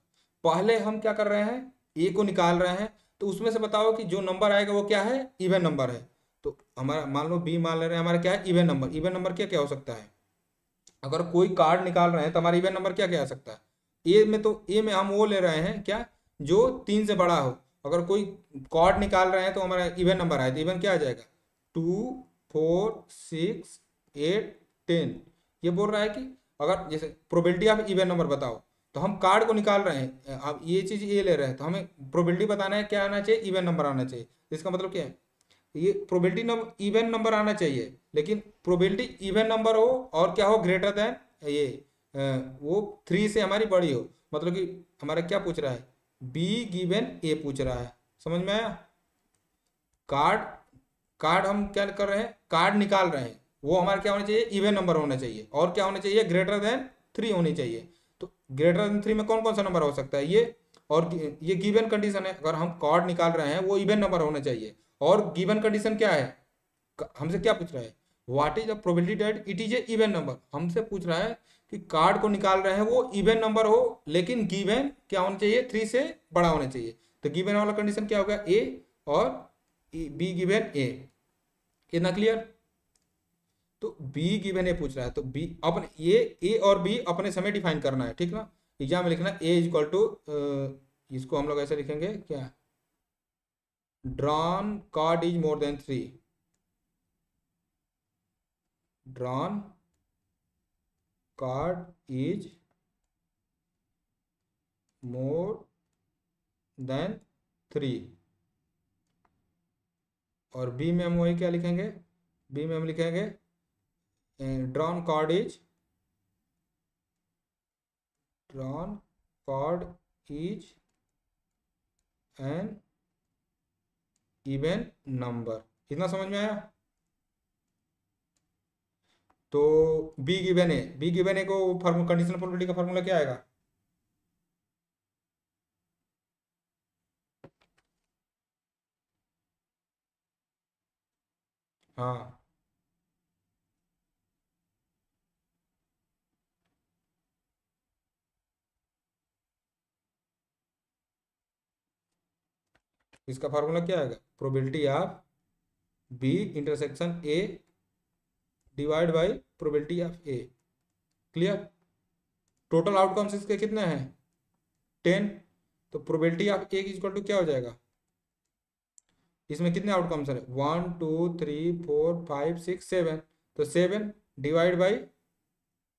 पहले हम क्या कर रहे हैं, ए को निकाल रहे हैं, तो उसमें से बताओ कि जो नंबर आएगा वो क्या है, इवन नंबर है। तो हमारा मान लो बी मान ले रहे हैं, हमारा क्या है, इवन नंबर। इवन नंबर क्या क्या हो सकता है, अगर कोई कार्ड निकाल रहे हैं तो हमारा इवन नंबर क्या क्या आ सकता है। ए में तो ए में हम वो ले रहे हैं क्या, जो 3 से बड़ा हो। अगर कोई कार्ड निकाल रहे हैं तो हमारा इवन नंबर आए, तो इवन क्या आ जाएगा, 2 4 6 8 10। ये बोल रहा है कि अगर जैसे प्रोबेबिलिटी ऑफ इवन नंबर बताओ, तो हम कार्ड को निकाल रहे हैं, अब ये चीज ये ले रहे हैं, तो हमें प्रोबेबिलिटी बताना है क्या आना चाहिए, इवन नंबर आना चाहिए। इसका मतलब क्या है, ये प्रोबेबिलिटी नंबर इवन नंबर आना चाहिए, लेकिन प्रोबेबिलिटी इवन नंबर हो और क्या हो, ग्रेटर देन ये वो 3 से हमारी बड़ी हो। मतलब कि हमारा क्या पूछ रहा है, बी गिवन ए पूछ रहा है। समझ में आया। कार्ड कार्ड हम क्या कर रहे हैं, कार्ड निकाल रहे हैं, वो हमारा क्या होना चाहिए, इवन नंबर होना चाहिए, और क्या होना चाहिए, ग्रेटर देन 3 होनी चाहिए। तो ग्रेटर देन 3 में कौन कौन सा नंबर हो सकता है, ये, और ये गिवन कंडीशन है। अगर हम कार्ड निकाल रहे हैं वो इवन नंबर होना चाहिए, और गिवन कंडीशन क्या है, हमसे क्या पूछ रहा है, what is the probability that it is a even number. हमसे पूछ रहा है कि कार्ड को निकाल रहे हैं वो इवन नंबर हो, लेकिन गिवन क्या होना चाहिए, 3 से बड़ा होना चाहिए। तो गिवन वाला कंडीशन क्या होगा, ए और बी गिवन ए। इतना क्लियर। तो बी गिवन ए पूछ रहा है, तो बी अपने ए और बी अपने समय डिफाइन करना है, ठीक ना। एग्जाम में लिखना ए इक्वल टू, इसको हम लोग ऐसे लिखेंगे क्या, drawn card is more than 3, drawn card is more than 3। और बी में हम वही क्या लिखेंगे, बी में हम लिखेंगे drawn card is, drawn card is an even number. इतना समझ में आया। तो B given A, B given A को फार्मूला, कंडीशनल प्रोबेबिलिटी का फार्मूला क्या आएगा, हाँ इसका फार्मूला क्या आएगा, probability of B intersection A divide by probability of A. Clear. Total outcomes इसके कितने हैं, 10। तो probability of A equal to क्या हो जाएगा, इसमें कितने आउटकम्स है, 1 2 3 4 5 6 7, तो 7 डिवाइड बाई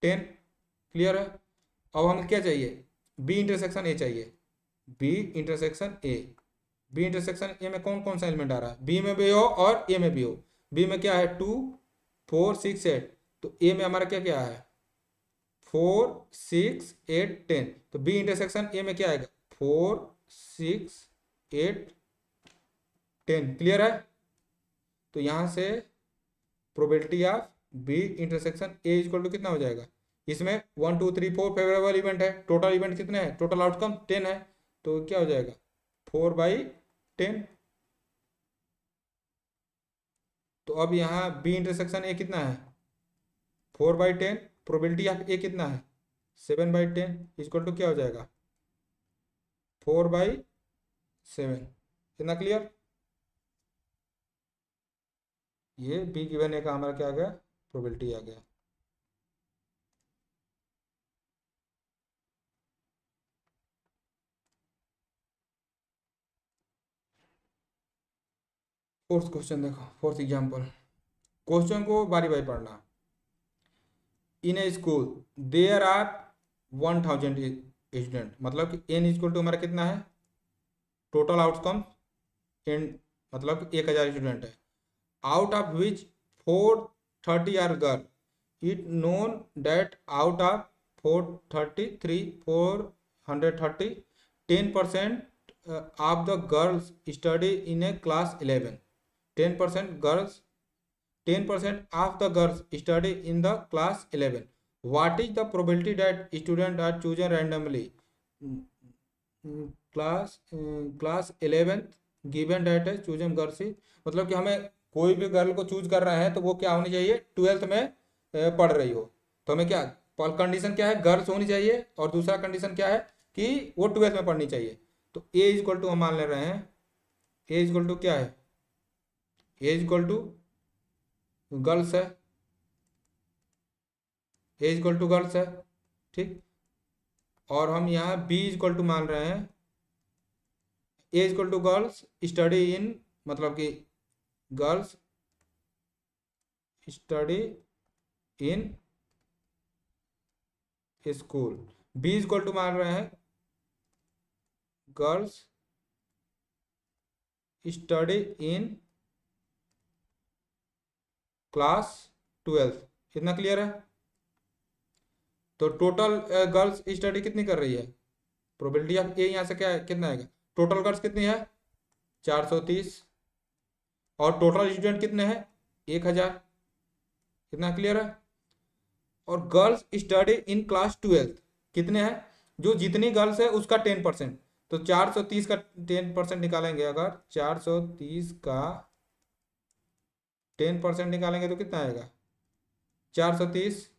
10। क्लियर है। अब हमें क्या चाहिए, बी इंटरसेक्शन ए चाहिए, B intersection A. B intersection A में कौन कौन सा एलिमेंट आ रहा है, बी में भी हो और ए में भी हो। बी में क्या है, 2 4 6 8, तो ए में हमारा क्या क्या है, 4 6 8 10। तो बी इंटरसेक्शन ए में क्या आएगा, 4 6 8 10। क्लियर है। तो यहां से probability of B intersection A equal to कितना हो जाएगा, इसमें 1 2 3 4 फेवरेबल इवेंट है, टोटल इवेंट कितने हैं, टोटल आउटकम 10 है, तो क्या हो जाएगा 4/10। तो अब यहाँ बी इंटरसेक्शन ए कितना है, 4/10। प्रोबेबिलिटी ऑफ ए कितना है, 7/10 इक्वल टू क्या हो जाएगा, 4/7। इतना क्लियर। ये बी गिवन ए का हमारा क्या आ गया, प्रोबेबिलिटी आ गया। फोर्थ क्वेश्चन देखो, फोर्थ एग्जाम्पल। क्वेश्चन को बारी बारी पढ़ना। इन ए स्कूल देयर आर 1000 स्टूडेंट, मतलब कि एन इक्वल टू हमारा कितना है, टोटल आउटकम इन, मतलब 1000 स्टूडेंट है, out of which 430 are girl. It known that out of 433 430 10% of the girls study in a class 11। 10% girls, 10% of the girls study in the class 11. What is the probability that students are chosen randomly? Class 11 given that है, chosen girls ही, मतलब कि हमें कोई भी girl को choose कर रहे हैं तो वो क्या होनी चाहिए, 12th में पढ़ रही हो। तो हमें क्या, कंडीशन क्या है, गर्ल्स होनी चाहिए, और दूसरा कंडीशन क्या है कि वो 12th में पढ़नी चाहिए। तो ए इक्वल टू हम मान ले रहे हैं, ए इक्वल टू क्या है, ए इक्वल टू गर्ल्स है, ए इक्वल टू गर्ल्स है, ठीक। और हम यहाँ बी इक्वल टू मान रहे हैं, A equal to girls study in, मतलब कि girls study in school. B equal to मान रहे हैं गर्ल्स स्टडी इन क्लास 12। कितना क्लियर है। तो टोटल गर्ल्स स्टडी कितनी कर रही है, प्रोबेबिलिटी ऑफ ए यहाँ से क्या है, कितना आएगा, टोटल गर्ल्स कितनी है 430, और टोटल स्टूडेंट कितने हैं 1000। कितना क्लियर है। और गर्ल्स स्टडी इन क्लास 12 कितने हैं, जो जितनी गर्ल्स है उसका 10%। तो 430 का 10% निकालेंगे, अगर 430 का 10% निकालेंगे तो कितना आएगा, 430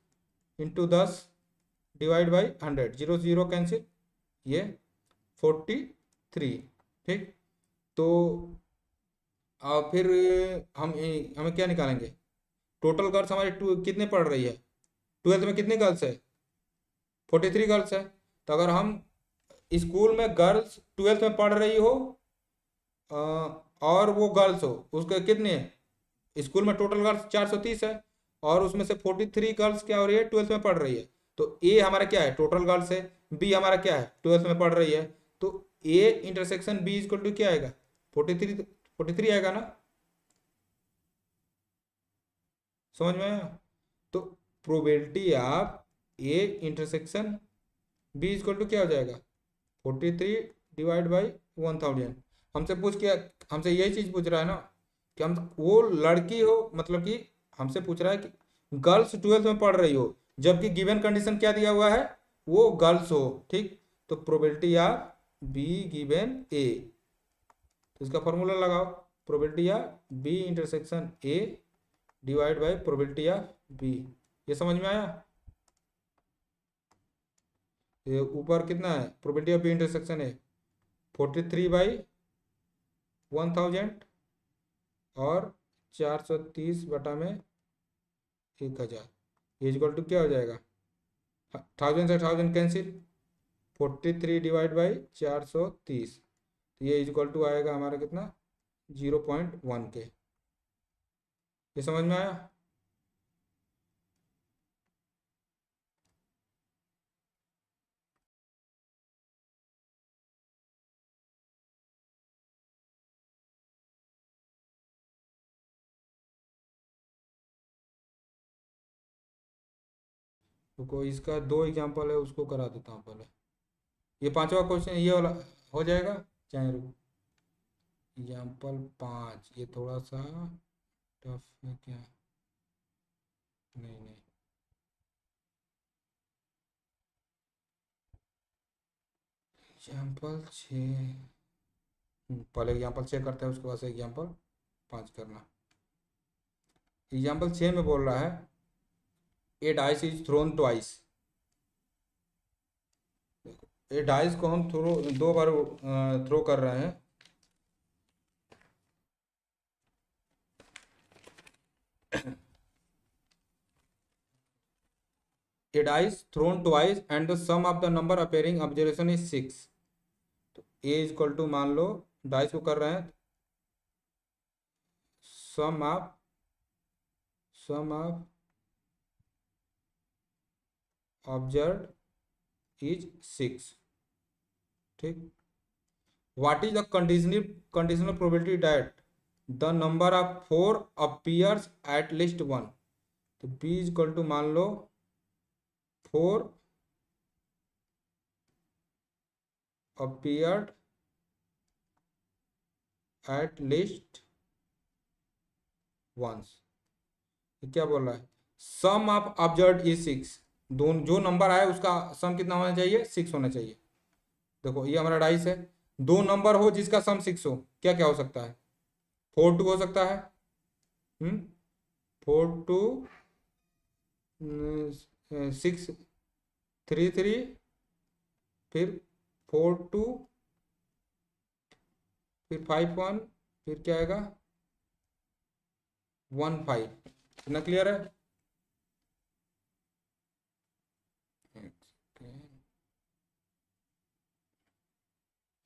into 10 divide by 100, zero zero cancel, ये 43। ठीक, तो फिर हम हमें क्या निकालेंगे, टोटल गर्ल्स हमारे कितने पढ़ रही है, 12th में कितने गर्ल्स है, 43 गर्ल्स है। तो अगर हम स्कूल में गर्ल्स 12th में पढ़ रही हो अ, और वो गर्ल्स हो, उसके कितने, स्कूल में टोटल गर्ल्स 430 है, और उसमें से 43 गर्ल्स क्या हो रही है, 12th में पढ़ रही है। तो ए हमारा क्या है, टोटल गर्ल्स है, बी हमारा क्या है, 12th में पढ़ रही है। तो A intersection B equal to क्या आएगा, 43 आएगा ना, समझ में आया। तो probability of A intersection B equal to क्या हो जाएगा, 43 डिवाइड बाई 1000। हमसे पूछ के, हमसे यही चीज पूछ रहा है ना, कि हम वो लड़की हो, मतलब कि हमसे पूछ रहा है कि गर्ल्स 12th में पढ़ रही हो, जबकि गिवन कंडीशन क्या दिया हुआ है, वो गर्ल्स हो। ठीक, तो probability of B given A, तो इसका फॉर्मूला लगाओ, probability of B intersection A divide by probability of B. ये समझ में आया। ये ऊपर कितना है, प्रोबेबिलिटी ऑफ बी इंटरसेक्शन है 43/1000, और 430 बटा में 1000, इक्वल टू क्या हो जाएगा, 1000 से 1000 कैंसिल, 43 डिवाइड बाई 430, तो ये इक्वल टू आएगा हमारा कितना, 0.1 के। ये समझ में आया। तो कोई इसका दो एग्जांपल है, उसको करा देता हूँ पहले। ये पांचवा क्वेश्चन ये वाला हो जाएगा, चाहे रुक, एग्जाम्पल 5, ये थोड़ा सा टफ है क्या, नहीं नहीं, एग्जाम्पल 6, पहले एग्जाम्पल 6 करते हैं, उसके बाद से एग्जाम्पल 5 करना। एग्जाम्पल 6 में बोल रहा है, a dice is thrown twice. A dice को हम थ्रो 2 बार थ्रो कर रहे हैं, a dice thrown twice and the sum of the number appearing observation is 6। तो ए इक्वल टू, मान लो डाइस को कर रहे हैं, सम ऑफ ऑब्जर्व इज 6। ठीक, what is the conditional probability that the number of 4 appears at least 1। तो B equal to, मान लो 4 appeared eight least once. क्या बोल रहा है, सम ऑफ ऑब्जर्व इज 6, दोनों जो नंबर आए उसका सम कितना होना चाहिए, 6 होना चाहिए। देखो ये हमारा डाइस है, दो नंबर हो जिसका सम 6 हो, क्या क्या हो सकता है, 4 2 हो सकता है, 4 2 6 3 3, फिर 4 2, फिर 5 1, फिर क्या आएगा 1 5। इतना क्लियर है।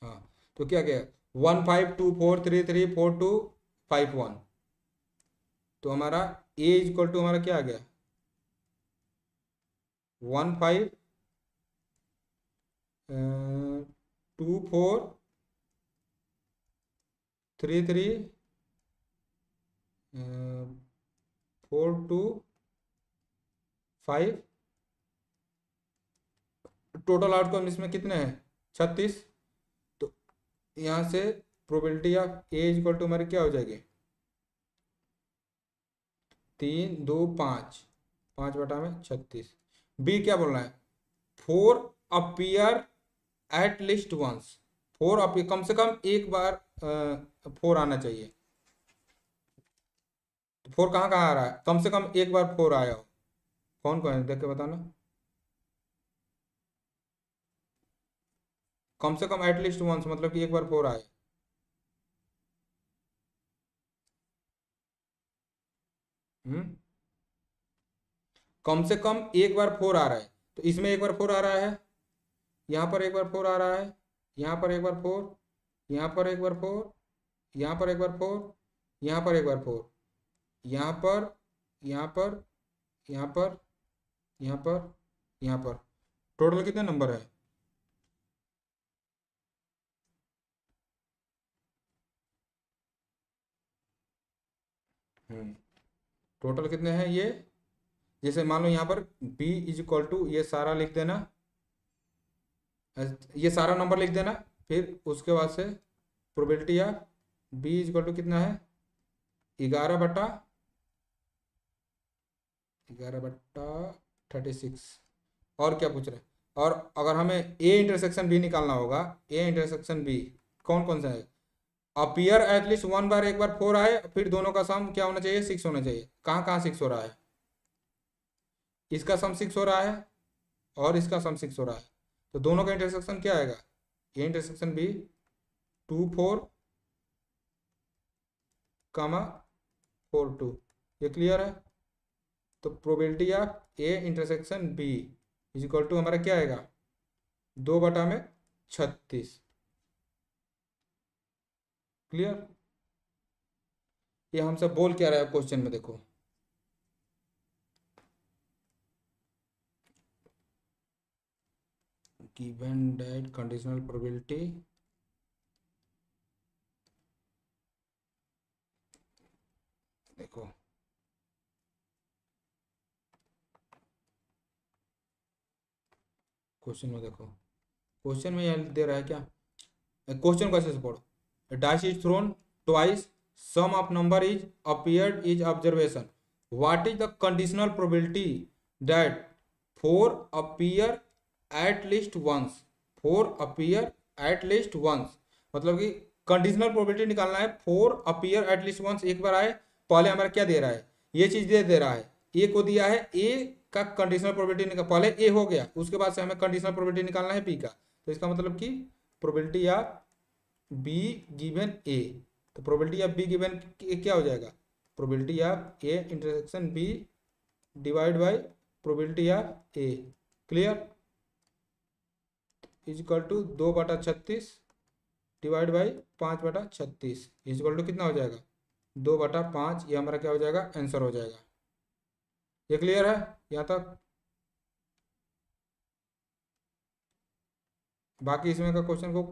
हाँ, तो क्या क्या 1 5 2 4 3 3 4 2 5 1। तो हमारा ए इक्वल टू हमारा क्या आ गया, 1 5 2 4 3 3 4 2 5। टोटल आउटकम इसमें कितने हैं, 36। तो यहाँ से probability of A equal to हमारी क्या हो जाएगी, 3 2 5, 5 बटा में 36। बी क्या बोलना है, 4 appear at least once, 4 appear, कम से कम एक बार 4 आना चाहिए। तो 4 कहाँ कहाँ आ रहा है, कम से कम एक बार 4 आया हो, कौन कौन है देख के बताना। कम से कम एटलीस्ट वंस मतलब कि एक बार 4 आए। हम्म कम से कम एक बार 4 आ रहा है, तो इसमें एक बार 4 आ रहा है, यहाँ पर एक बार 4 आ रहा है, यहाँ पर एक बार 4, यहाँ पर एक बार 4, यहाँ पर एक बार 4, यहाँ पर एक बार 4, यहाँ पर, यहाँ पर, यहाँ पर, यहाँ पर, यहाँ पर, टोटल कितने नंबर है? हम्म टोटल कितने हैं ये? जैसे मान लो यहाँ पर b इज इक्वल टू ये सारा लिख देना, ये सारा नंबर लिख देना, फिर उसके बाद से probability of b is equal to कितना है? 11 बटा 36। और क्या पूछ रहे हैं? और अगर हमें a इंटरसेक्शन b निकालना होगा, a इंटरसेक्शन b कौन कौन सा है? अपीयर एटलीस्ट वन बार, एक बार 4 आए, फिर दोनों का सम क्या होना चाहिए? 6 होना चाहिए। कहाँ कहाँ 6 हो रहा है? इसका सम 6 हो रहा है और इसका सम 6 हो रहा है, तो दोनों का इंटरसेक्शन क्या आएगा? A intersection B 2 4 comma 4 2। ये क्लियर है? तो probability of A intersection B is equal to हमारा क्या आएगा? 2/36। क्लियर? ये हमसे बोल क्या रहा है क्वेश्चन में, देखो given that conditional probability देखो क्वेश्चन में, देखो क्वेश्चन में यह दे रहा है क्या? क्वेश्चन को ऐसे से पढ़ो, dice is thrown twice, sum of number is appeared is observation, what is the conditional probability that 4 appear at least once? 4 appear at least once मतलब कि कंडीशनल प्रोबेबिलिटी निकालना है। 4 अपीयर एट लीस्ट वंस एक बार आए, पहले हमारा क्या दे रहा है? ये चीज दे रहा है, ए को दिया है, ए का कंडीशनल प्रोबेबिलिटी निकाल, पहले ए हो गया, उसके बाद से हमें कंडीशनल प्रोबेबिलिटी निकालना है बी का। तो इसका मतलब कि probability of B given A, तो प्रोबेबिलिटी ऑफ बी गिवन क्या हो जाएगा? Probability of A intersection B divide by probability of A. Clear? Is equal to 2/36 divide by 5/36 is equal to कितना हो जाएगा? 2/5। ये हमारा क्या हो जाएगा? आंसर हो जाएगा। ये क्लियर है यहाँ तक? बाकी इसमें का क्वेश्चन को